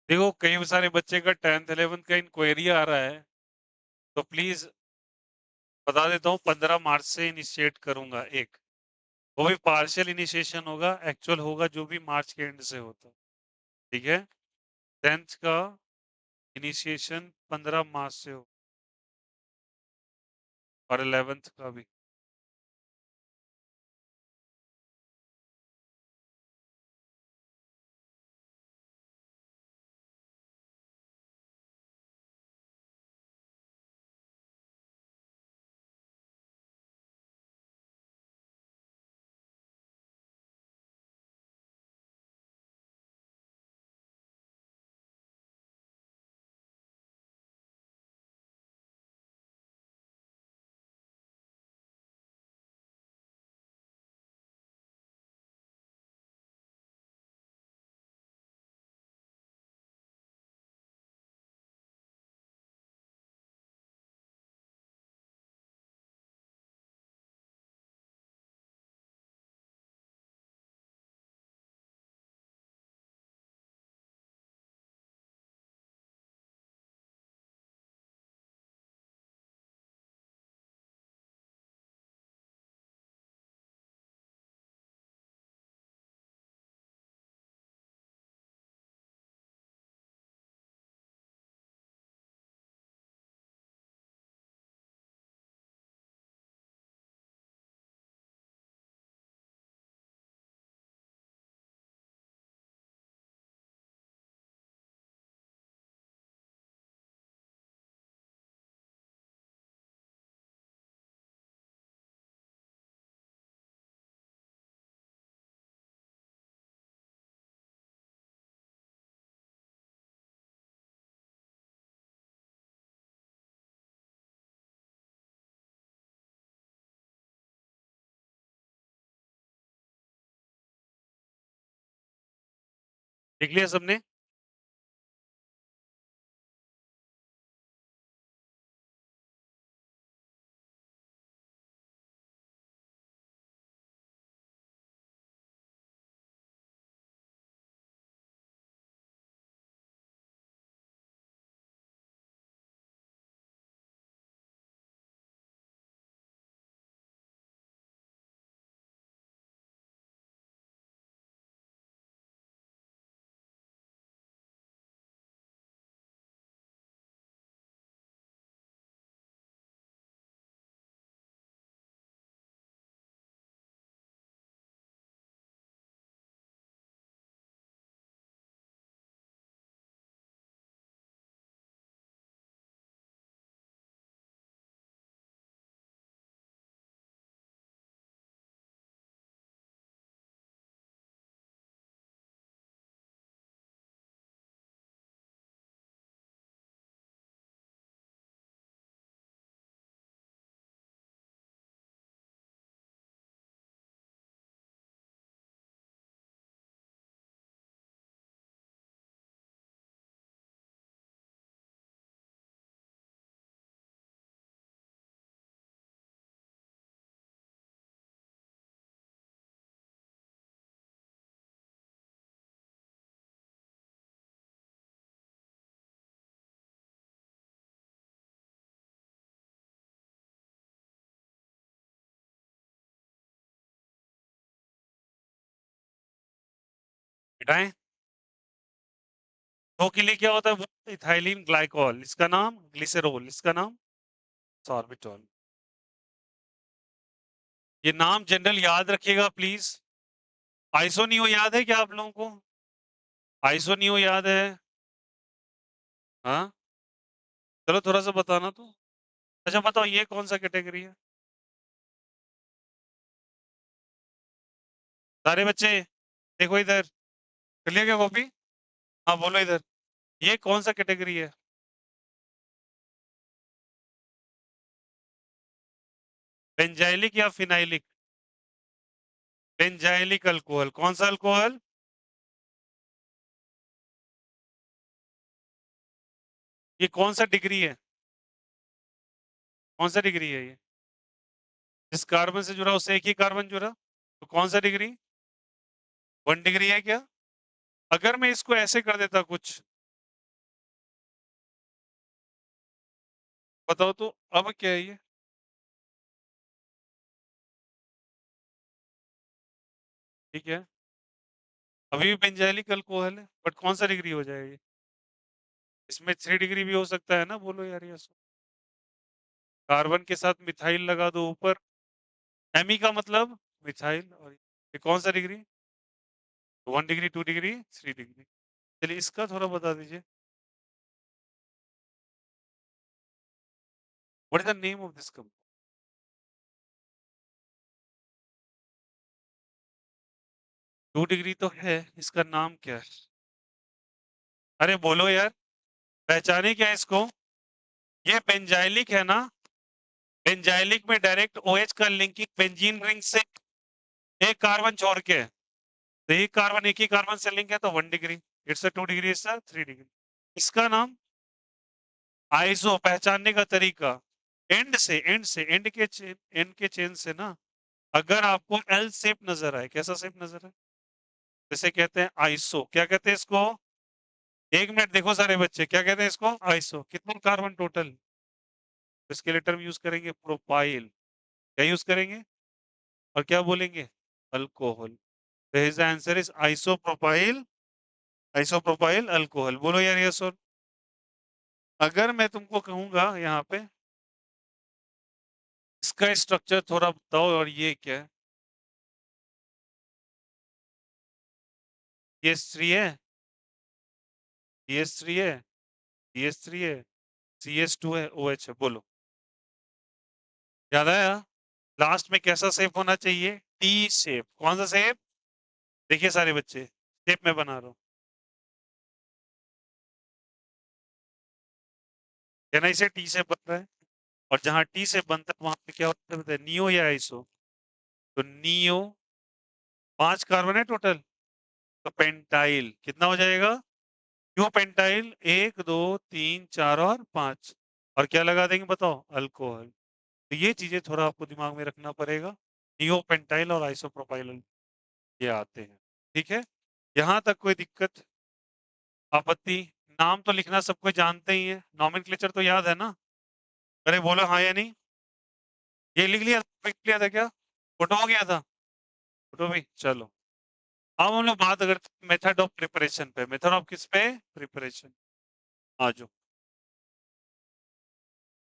देखो कई सारे बच्चे का 10th 11th का इंक्वायरी आ रहा है, तो प्लीज बता देता हूँ 15 मार्च से इनिशिएट करूंगा एक। वो भी पार्शियल इनिशिएशन होगा, एक्चुअल होगा जो भी मार्च के एंड से होता है। ठीक है। 10th का इनिशिएशन 15 मार्च से हो, और 11th का भी। लिख लिया सबने? बताएं। दो के लिए क्या होता है? वो इथाइलिन ग्लाइकॉल, इसका नाम ग्लिसरॉल, इसका नाम सॉर्बिटॉल। ये नाम जनरल याद रखिएगा प्लीज। आइसोनियो याद है क्या आप लोगों को? आइसोनियो याद है? हाँ, चलो थोड़ा सा बताना तो। अच्छा बताओ, ये कौन सा कैटेगरी है? सारे बच्चे देखो इधर, कर लिया क्या कॉपी? हाँ बोलो इधर, ये कौन सा कैटेगरी है? बेंजाइलिक या फिनाइलिक? Benzylic alcohol. कौन सा अल्कोहल? ये कौन सा डिग्री है? कौन सा डिग्री है ये? जिस कार्बन से जुड़ा उससे एक ही कार्बन जुड़ा, तो कौन सा डिग्री? 1 डिग्री है क्या? अगर मैं इसको ऐसे कर देता कुछ, बताओ तो अब क्या है ये? ठीक है, अभी भी बेंजाइलिक अल्कोहल है, बट कौन सा डिग्री हो जाएगा ये? इसमें 3 डिग्री भी हो सकता है ना, बोलो यार ये। कार्बन के साथ मिथाइल लगा दो ऊपर, एमी का मतलब मिथाइल, और ये कौन सा डिग्री? 1 degree, 2 degree, 3 degree. चलिए इसका थोड़ा बता दीजिए, what is the name of this company? 2 degree तो है, इसका नाम क्या है? अरे बोलो यार, पहचाने क्या इसको? ये बेंजाइलिक है ना? बेंजाइलिक में डायरेक्ट OH का लिंकिंग बेंजीन रिंग से एक कार्बन छोड़ के, तो एक कार्बन एक ही कार्बन से लिंक है तो 1 degree. It's a 2 degree, it's a 3 degree. इसका नाम आइसो, पहचानने का तरीका, एंड के चेन से ना, अगर आपको एल शेप नजर आए, कैसा शेप नजर आए, जैसे कहते हैं आइसो, क्या कहते हैं इसको? 1 मिनट देखो सारे बच्चे, क्या कहते हैं इसको? आइसो। कितने कार्बन टोटल? तो इसके लिए टर्म यूज करेंगे प्रोपाइल। क्या यूज करेंगे? और क्या बोलेंगे? अल्कोहल। तो his answer is isopropyl, isopropyl alcohol. बोलो यार यस और। अगर मैं तुमको कहूंगा यहाँ पे इसका स्ट्रक्चर थोड़ा बताओ, और ये क्या है? CH3 है, CH3 है, CH3 है, CH2 है, OH है, बोलो। याद आया? लास्ट में कैसा शेप होना चाहिए? T shape. कौन सा शेप? देखिए सारे बच्चे, शेप में बना रहा हूँ। कहना इसे टी शेप बन रहा है, और जहां टी शेप बनता है वहां पे क्या होता है बताए? नियो या आइसो? तो नियो 5 कार्बन है टोटल, तो पेंटाइल कितना हो जाएगा? क्यों पेंटाइल? 1 2 3 4 और 5, और क्या लगा देंगे बताओ? अल्कोहल। तो ये चीजें थोड़ा आपको दिमाग में रखना पड़ेगा। नियो पेंटाइल और आइसोप्रोपाइल ये आते हैं। ठीक है, यहाँ तक कोई दिक्कत, आपत्ति? नाम तो लिखना सबको जानते ही है, नॉमेनक्लेचर तो याद है ना? अरे बोलो हाँ या नहीं। ये लिख लिया था क्या? फोटो हो गया था? फोटो भी चलो। अब हम लोग बात अगर मेथड ऑफ प्रिपरेशन पे, मेथड ऑफ किस पे? प्रिपरेशन। आ जाओ।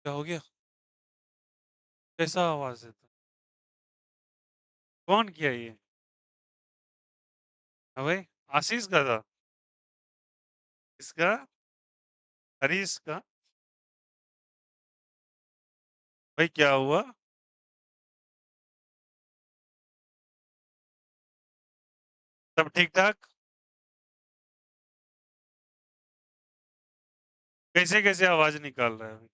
क्या हो गया? कैसा आवाज है? कौन किया ये? हाँ भाई, आशीष का था? इसका? हरीश का? भाई क्या हुआ? सब ठीक ठाक? कैसे कैसे आवाज निकाल रहा है भाई?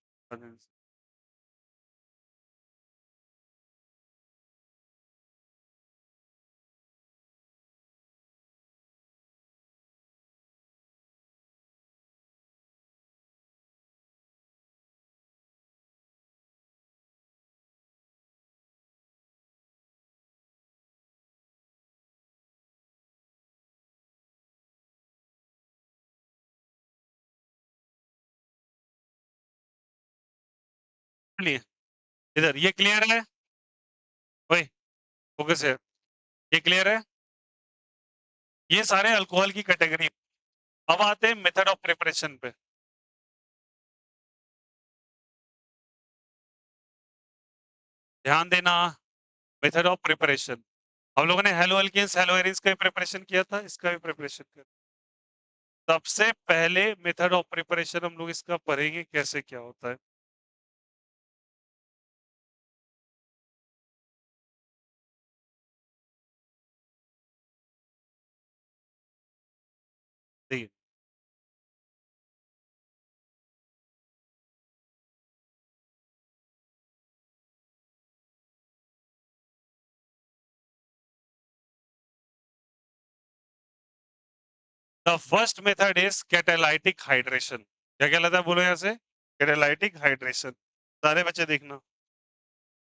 लिए इधर, ये क्लियर है? भाई फोकस है, ये क्लियर है? ये सारे अल्कोहल की कैटेगरी। अब आते हैं मेथड ऑफ प्रिपरेशन पे। ध्यान देना, मेथड ऑफ प्रिपरेशन। हम लोगों ने हेलो एल्केन्स हेलो एरिन्स का प्रिपरेशन किया था, इसका भी प्रिपरेशन किया। सबसे पहले मेथड ऑफ प्रिपरेशन हम लोग इसका पढ़ेंगे कैसे क्या होता है। देखिए, the first method is catalytic hydration. क्या कहलाता है, बोलो यहाँ से, कैटालाइटिक हाइड्रेशन। सारे बच्चे देखना,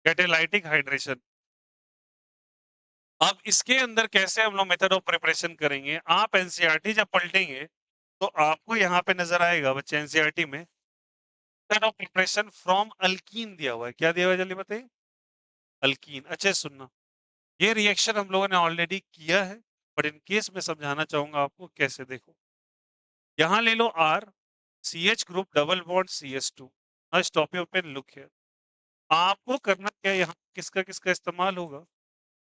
कैटालाइटिक हाइड्रेशन। अब इसके अंदर कैसे हम लोग मेथड ऑफ प्रिपरेशन करेंगे, आप एनसीईआरटी जब पलटेंगे तो आपको यहाँ पे नजर आएगा बच्चे एनसीईआरटी में method of preparation from alkyne दिया हुआ है। क्या दिया हुआ है जल्दी बताइए, अल्कीन। अच्छे से सुनना, ये रिएक्शन हम लोगों ने ऑलरेडी किया है, बट इन केस मैं समझाना चाहूंगा आपको कैसे। देखो, यहाँ ले लो R, CH group double bond CH2। now stop your pen, look here। आपको करना क्या है, यहाँ किसका किसका इस्तेमाल होगा।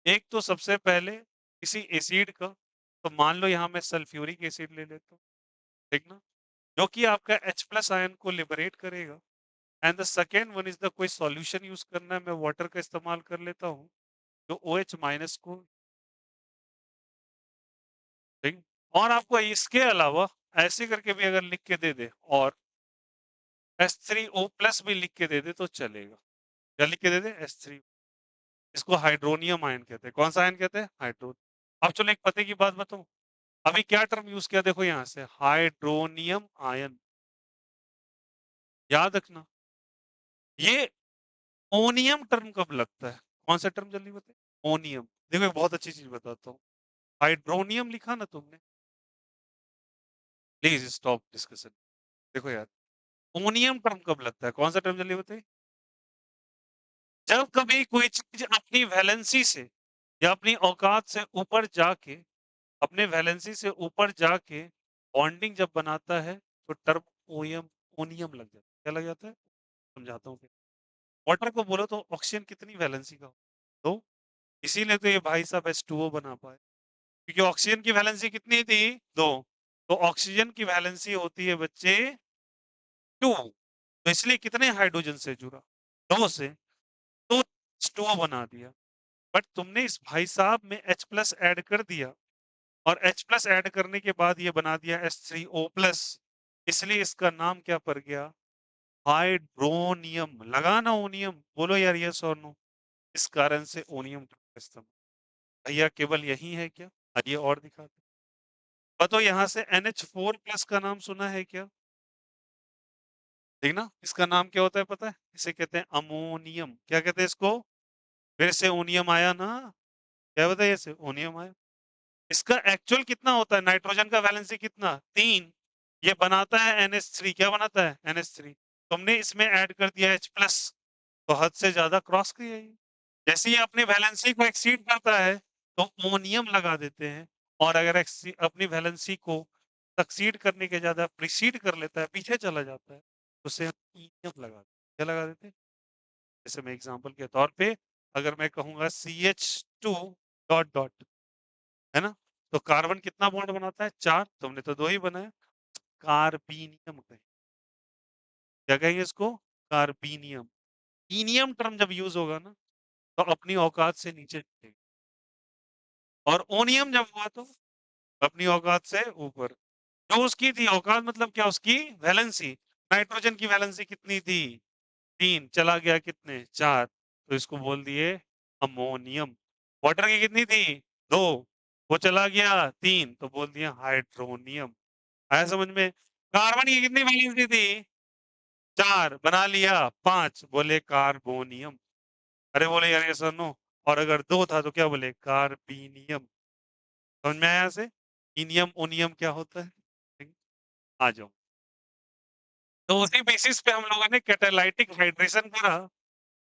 एक तो सबसे पहले किसी एसिड का, तो मान लो यहाँ मैं सल्फ्यूरिक एसिड ले लेता हूँ, ठीक ना, जो कि आपका H प्लस आयन को लिबरेट करेगा। And the second one is the कोई सॉल्यूशन यूज करना है, मैं वाटर का इस्तेमाल कर लेता हूँ जो OH माइनस को, ठीक। और आपको इसके अलावा ऐसे करके भी अगर लिख के दे दे और H3O प्लस भी लिख के दे दे तो चलेगा। क्या लिख के दे दे, H3। इसको हाइड्रोनियम आयन कहते हैं। कौन सा आयन कहते हैं, हाइड्रो। अब चलो एक पते की बात बताऊं, अभी क्या टर्म यूज किया, देखो यहाँ से हाइड्रोनियम आयन, याद रखना। ये ओनियम टर्म कब लगता है, कौन सा टर्म जल्दी बताए, ओनियम। देखो एक बहुत अच्छी चीज बताता हूँ, हाइड्रोनियम लिखा ना तुमने, प्लीज स्टॉप डिस्कशन। देखो यार, ओनियम टर्म कब लगता है, कौन सा टर्म जल्दी बताइए। जब कभी कोई चीज अपनी वैलेंसी से या अपनी औकात से ऊपर जाके, अपने वैलेंसी से ऊपर जाके बॉन्डिंग जब बनाता है तो टर्म ओनियम, ओनियम लग जाता है। क्या लग जाता है, समझाता हूँ। वाटर को बोलो तो ऑक्सीजन कितनी वैलेंसी का हो? दो। इसीलिए तो ये भाई साहब H2O बना पाए, क्योंकि ऑक्सीजन की वैलेंसी कितनी थी, दो। तो ऑक्सीजन की वैलेंसी होती है बच्चे टू, तो इसलिए कितने हाइड्रोजन से जुड़ा, दो से, तो H2O बना दिया। बट तुमने इस भाई साहब में H प्लस ऐड कर दिया, और H प्लस ऐड करने के बाद ये बना दिया H3O प्लस, इसलिए इसका नाम क्या पड़ गया, हाइड्रोनियम। लगा ना ओनियम, बोलो यार यस और नो। इस कारण से ओनियम का इस्तेमाल। भैया केवल यही है क्या, आइए और दिखाते। बताओ यहाँ से NH4 प्लस का नाम सुना है क्या, ठीक ना, इसका नाम क्या होता है पता है, इसे कहते हैं अमोनियम। क्या कहते हैं इसको, फिर से ओनियम आया ना, क्या बताइए इसे, ओनियम आया। इसका एक्चुअल कितना होता है, नाइट्रोजन का वैलेंसी कितना, 3। ये बनाता है NH3, क्या बनाता है, NH3। तुमने इसमें ऐड कर दिया H प्लस, तो हद से ज्यादा क्रॉस किया ये। जैसे ही अपनी वैलेंसी को एक्सीड करता है तो ओनियम लगा देते हैं, और अगर अपनी वैलेंसी को सक्सीड करने के ज्यादा प्रिसीड कर लेता है, पीछे चला जाता है, तो उसे हम ईनियम लगा देते हैं। क्या लगा देते हैं, जैसे मैं एग्जांपल के तौर पे अगर मैं कहूंगा CH2 डॉट डॉट, है ना, तो कार्बन कितना बॉन्ड बनाता है, 4, तुमने तो 2 ही बनाया, कार्बीनियम कहें। क्या कहेंगे इसको, कार्बीनियम। ईनियम टर्म जब यूज होगा ना तो अपनी औकात से नीचे चलेगा, और ओनियम जब हुआ तो अपनी औकात से ऊपर। जो उसकी थी औकात मतलब क्या, उसकी वैलेंसी, नाइट्रोजन की वैलेंसी कितनी थी, 3, चला गया कितने, 4, तो इसको बोल दिए अमोनियम। वाटर की कितनी थी, 2, वो चला गया 3, तो बोल दिया हाइड्रोनियम। आया समझ में। कार्बन की कितनी वैलेंसी थी, 4, बना लिया 5, बोले कार्बोनियम। अरे बोले यार ये सुनो, और अगर 2 था तो क्या बोले, कार्बीनियम। समझ में आया से, इनियम ओनियम क्या होता है, ठीक है? आ जाओ। तो उसी बेसिस पे हम लोगों ने कैटालाइटिक हाइड्रेशन करा,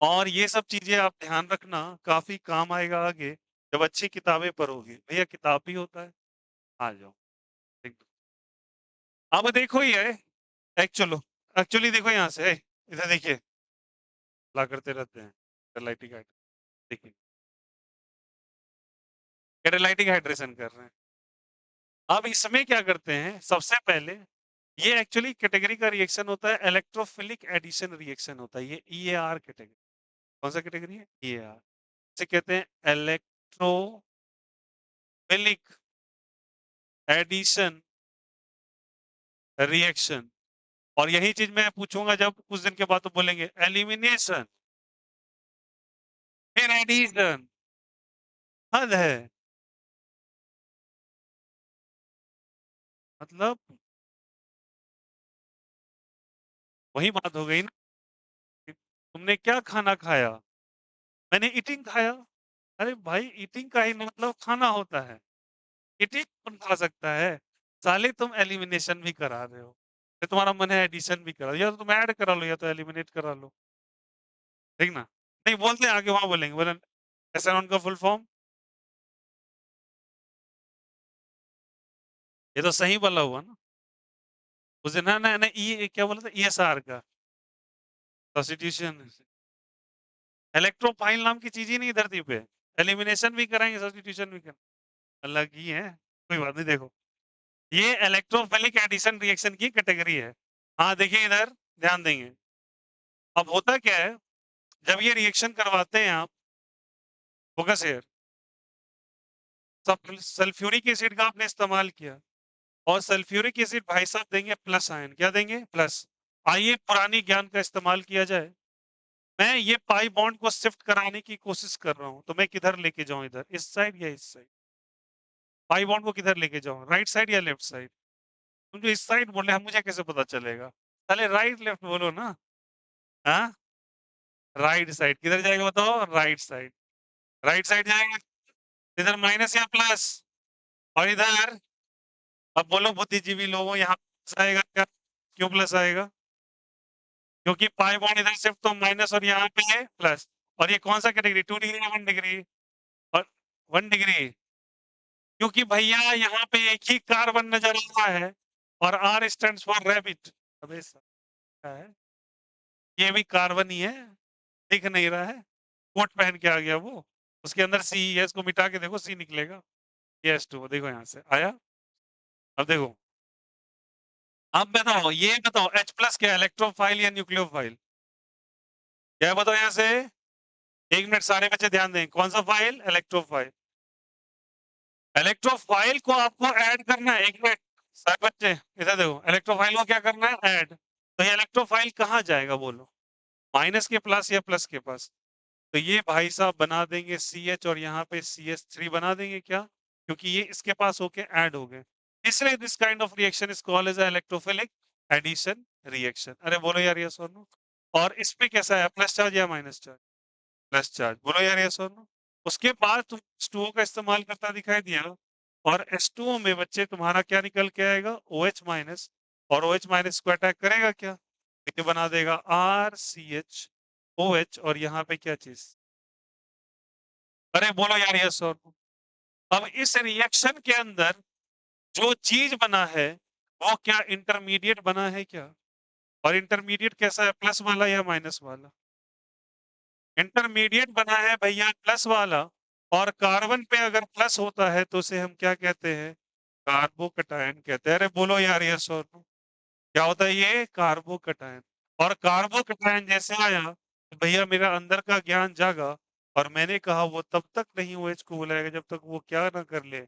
और ये सब चीजें आप ध्यान रखना, काफी काम आएगा आगे जब अच्छी किताबें पढ़ोगे। भैया किताब भी होता है, आ जाओ। देख अब देखो ये एक्चुअली एक्चुअली देखो यहाँ से इधर देखिए ला करते रहते हैं कैटालाइटिक हाइड्रेशन देखिए कैटालाइटिक हाइड्रेशन कर रहे हैं। अब इसमें क्या करते हैं सबसे पहले ये एक्चुअली कैटेगरी का रिएक्शन होता है इलेक्ट्रोफिलिक एडिशन रिएक्शन होता है ये ईएआर कैटेगरी कौन सा कैटेगरी है ईएआर इसे कहते हैं इलेक्ट्रोफिलिक एडिशन रिएक्शन और यही चीज मैं पूछूंगा जब कुछ दिन के बाद तो बोलेंगे एलिमिनेशन फिर एडिशन हद है मतलब वही बात हो गई ना कि तुमने क्या खाना खाया मैंने ईटिंग खाया अरे भाई ईटिंग का ही मतलब खाना होता है ईटिंग कौन खा सकता है साले तुम एलिमिनेशन भी करा रहे हो फिर तुम्हारा मन है एडिशन भी करा या तो तुम ऐड करा लो या तो एलिमिनेट करा लो ठीक ना नहीं बोलते हैं, आगे वहां बोलेंगे बोले एसएनॉन का फुल फॉर्म ये तो सही बोला हुआ ना उस दिन ना ना ना ये क्या बोला था ईएसआर का सब्स्टिट्यूशन इलेक्ट्रोफाइल नाम की चीज ही नहीं धरती पे एलिमिनेशन भी कराएंगे सब्स्टिट्यूशन भी करेंगे अलग ही है कोई बात नहीं देखो ये इलेक्ट्रोफिलिक एडिशन रिएक्शन की कैटेगरी है हाँ देखिए इधर ध्यान देंगे अब होता क्या है जब ये रिएक्शन करवाते हैं आप फोकस हेयर सब सल्फ्यूरिक एसिड का आपने इस्तेमाल किया और सल्फ्यूरिक एसिड भाई साहब देंगे प्लस आयन क्या देंगे प्लस आइए पुरानी ज्ञान का इस्तेमाल किया जाए मैं ये पाई बॉन्ड को शिफ्ट कराने की कोशिश कर रहा हूं तो मैं किधर लेके जाऊं इधर इस साइड या इस साइड पाई बॉन्ड को किधर लेके जाऊं राइट साइड या लेफ्ट साइड तुम जो इस साइड बोले हम मुझे कैसे पता चलेगा पहले राइट लेफ्ट बोलो ना हाँ राइट साइड किधर जाएगा बताओ राइट साइड जाएगा इधर माइनस या प्लस और इधर अब बोलो बुद्धिजीवी लोगों यहाँ प्लस आएगा क्या क्यों प्लस आएगा क्योंकि पाई बॉन्ड इधर शिफ्ट तो माइनस और यहाँ पे है प्लस और ये कौन सा कैटेगरी 2 डिग्री या 1 डिग्री और 1 डिग्री क्योंकि भैया यहाँ पे एक ही कार्बन नजर आ रहा है और आर स्टैंड फॉर रैबिट अबे क्या है ये भी कार्बन ही है दिख नहीं रहा है कोट पहन के आ गया वो उसके अंदर सी है इसको मिटा के देखो सी निकलेगा ये S2 देखो यहाँ से आया अब देखो अब बताओ ये बताओ H प्लस क्या इलेक्ट्रोफाइल या न्यूक्लियोफाइल क्या बताओ यहाँ से 1 मिनट सारे बच्चे ध्यान दें कौन सा फाइल इलेक्ट्रोफाइल इलेक्ट्रोफाइल को आपको ऐड करना है 1 मिनट सारे बच्चे इधर देखो इलेक्ट्रोफाइल को क्या करना है ऐड तो ये इलेक्ट्रोफाइल कहाँ जाएगा बोलो माइनस के प्लस या प्लस के पास तो ये भाई साहब बना देंगे CH और यहाँ पे CH3 बना देंगे क्या क्योंकि ये इसके पास होके ऐड हो गए इसलिए this kind of reaction is called as electrophilic addition reaction अरे बोलो यार यस और नो और इस पे कैसा है प्लस चार्ज या माइनस चार्ज प्लस चार्ज बोलो यार यस और नो उसके बाद तुम H2O का इस्तेमाल करता दिखाई दिया और H2O में बच्चे तुम्हारा क्या निकल के आएगा OH माइनस और OH माइनस को अटैक करेगा क्या ये बना देगा RCH OH और यहाँ पे क्या चीज अरे बोलो यार यस और नो अब इस रिएक्शन के अंदर जो चीज बना है वो क्या इंटरमीडिएट बना है क्या और इंटरमीडिएट कैसा है प्लस वाला या माइनस वाला इंटरमीडिएट बना है भैया प्लस वाला और कार्बन पे अगर प्लस होता है तो उसे हम क्या कहते हैं कार्बोकटायन कहते हैं अरे बोलो यार यस और नो क्या होता है ये कार्बोकटायन और कार्बोकटायन जैसे आया तो भैया मेरा अंदर का ज्ञान जागा और मैंने कहा वो तब तक नहीं OH को बुलाएगा जब तक वो क्या ना कर ले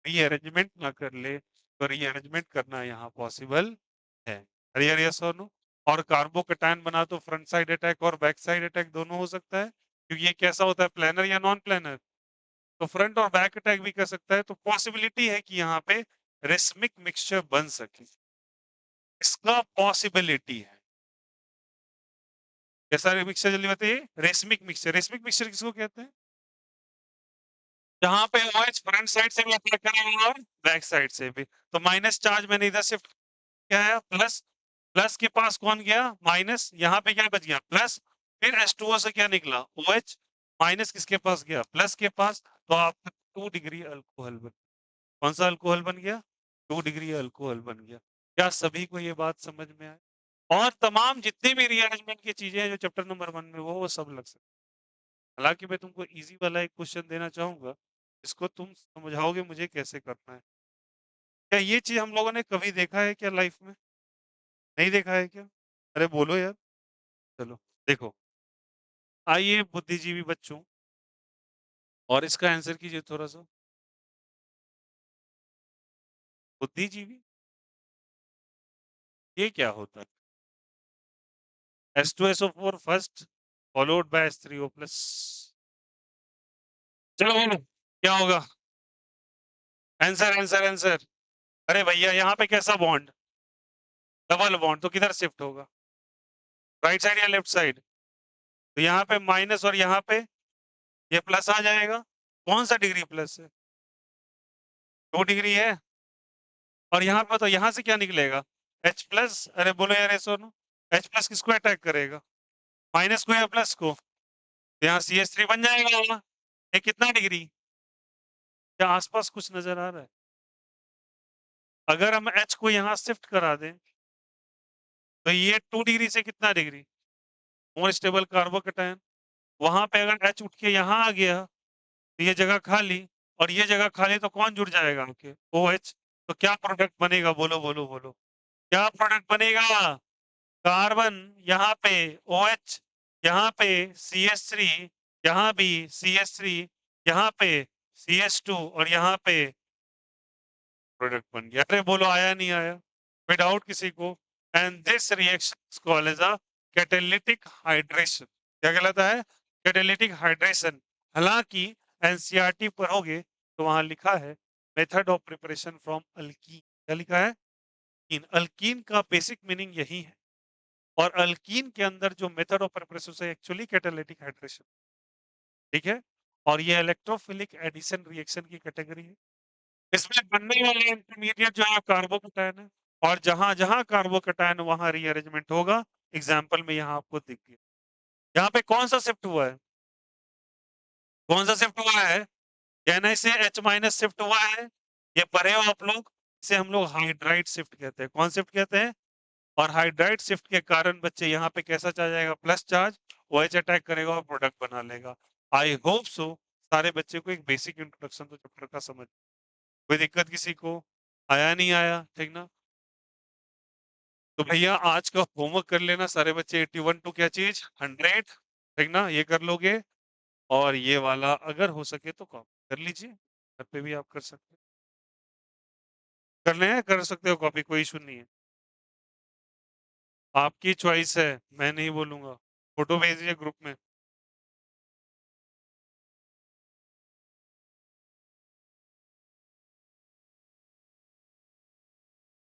रीअरेंजमेंट ना कर ले तो रीअरेंजमेंट करना यहाँ पॉसिबल है अरे यार यस और नो और कार्बोकटायन बना तो फ्रंट साइड अटैक और बैक साइड अटैक दोनों हो सकता है क्योंकि ये कैसा होता है प्लानर या नॉन प्लानर तो फ्रंट और बैक अटैक भी कर सकता है तो पॉसिबिलिटी है कि यहाँ पे रेसमिक मिक्सचर बन सके इसका पॉसिबिलिटी है कैसा मिक्सचर जल्दी बताइए रेसमिक मिक्सचर किसको कहते हैं जहां पे OH फ्रंट साइड से भी अटैक करेगा और बैक साइड से भी तो माइनस चार्ज मैंने इधर शिफ्ट क्या है प्लस प्लस के पास कौन गया माइनस यहाँ पे क्या बच गया प्लस फिर H2O से क्या निकला OH माइनस किसके पास गया प्लस के पास तो आप 2 डिग्री अल्कोहल बन कौन सा अल्कोहल बन गया? 2 डिग्री अल्कोहल बन गया। क्या सभी को ये बात समझ में आई? और तमाम जितनी भी रीअरेंजमेंट की चीज़ें हैं जो चैप्टर नंबर 1 में वो सब लग सकती है। हालाँकि मैं तुमको ईज़ी वाला एक क्वेश्चन देना चाहूँगा, इसको तुम समझाओगे मुझे कैसे करना है। क्या ये चीज़ हम लोगों ने कभी देखा है क्या लाइफ़ में? नहीं देखा है क्या? अरे बोलो यार। चलो, देखो, आइए बुद्धिजीवी बच्चों और इसका आंसर कीजिए थोड़ा-सा। बुद्धिजीवी, ये क्या होता है? H2SO4 first followed by H3O+। चलो बोलो, क्या होगा? Answer, answer, answer. अरे भैया यहाँ पे कैसा बॉन्ड? डबल बॉन्ड, तो किधर शिफ्ट होगा? राइट साइड या लेफ्ट साइड? तो यहाँ पे माइनस और यहाँ पे ये प्लस आ जाएगा। कौन सा डिग्री प्लस है? 2 डिग्री है। और यहाँ पे तो यहाँ से क्या निकलेगा? H plus. अरे बोलो यार ऐसा नो। H प्लस किसको अटैक करेगा? माइनस को या प्लस को? तो यहाँ CH3 बन जाएगा। ये कितना डिग्री? क्या आसपास कुछ नजर आ रहा है? अगर हम H को यहाँ शिफ्ट करा दें तो ये 2 डिग्री से कितना डिग्री? More stable carbocation. वहां पे अगर H उठ के यहाँ आ गया तो ये जगह खाली, और ये जगह खाली तो कौन जुड़ जाएगा आके? OH। तो क्या प्रोडक्ट बनेगा? बोलो बोलो बोलो, क्या प्रोडक्ट बनेगा? कार्बन, यहाँ पे OH, यहाँ पे CH3, यहाँ भी CH3, यहाँ पे CH2 और यहाँ पे प्रोडक्ट बन गया। अरे बोलो, आया नहीं आया? विदाउट किसी को। And this reaction called as a catalytic hydration. क्या कहलाता है? Catalytic hydration. हालांकि एनसीईआरटी पढ़ोगे तो वहां लिखा है method of preparation from alkyne. क्या लिखा है? इन अल्कीन का बेसिक मीनिंग यही है। और अल्कीन के अंदर जो मेथड ऑफ प्रिपरेशन है एक्चुअली कैटालिटिक हाइड्रेशन। ठीक है। और ये इलेक्ट्रोफिलिक एडिशन रिएक्शन की कैटेगरी है। इसमें बनने वाले इंटरमीडिएट जो है कार्बोकैटायन है। और जहां जहां कार्बोकैटायन वहां रीअरेंजमेंट होगा। एग्जाम्पल में यहाँ आपको दिख गया। यहाँ पे कौन सा शिफ्ट हुआ है? कौन सा शिफ्ट हुआ है? कहने से H माइनस शिफ्ट हुआ है। ये पढ़े हो आप लोग? इसे हम लोग हाइड्राइड शिफ्ट कहते हैं। कौन शिफ्ट कहते हैं? और हाइड्राइड शिफ्ट के कारण बच्चे यहाँ पे कैसा चार्ज आएगा? Plus charge. OH अटैक करेगा और प्रोडक्ट बना लेगा। आई होप सो सारे बच्चे को एक बेसिक इंट्रोडक्शन तो चैप्टर का समझ। कोई दिक्कत किसी को? आया नहीं आया? ठीक ना? तो भैया आज का होमवर्क कर लेना सारे बच्चे। 81 टू क्या चीज? 100। ठीक ना? ये कर लोगे। और ये वाला अगर हो सके तो कॉपी कर लीजिए। घर पे भी आप कर सकते हैं। कर लें, कर सकते हो कॉपी, कोई इशू नहीं है। आपकी चॉइस है, मैं नहीं बोलूंगा। फोटो भेजिए ग्रुप में।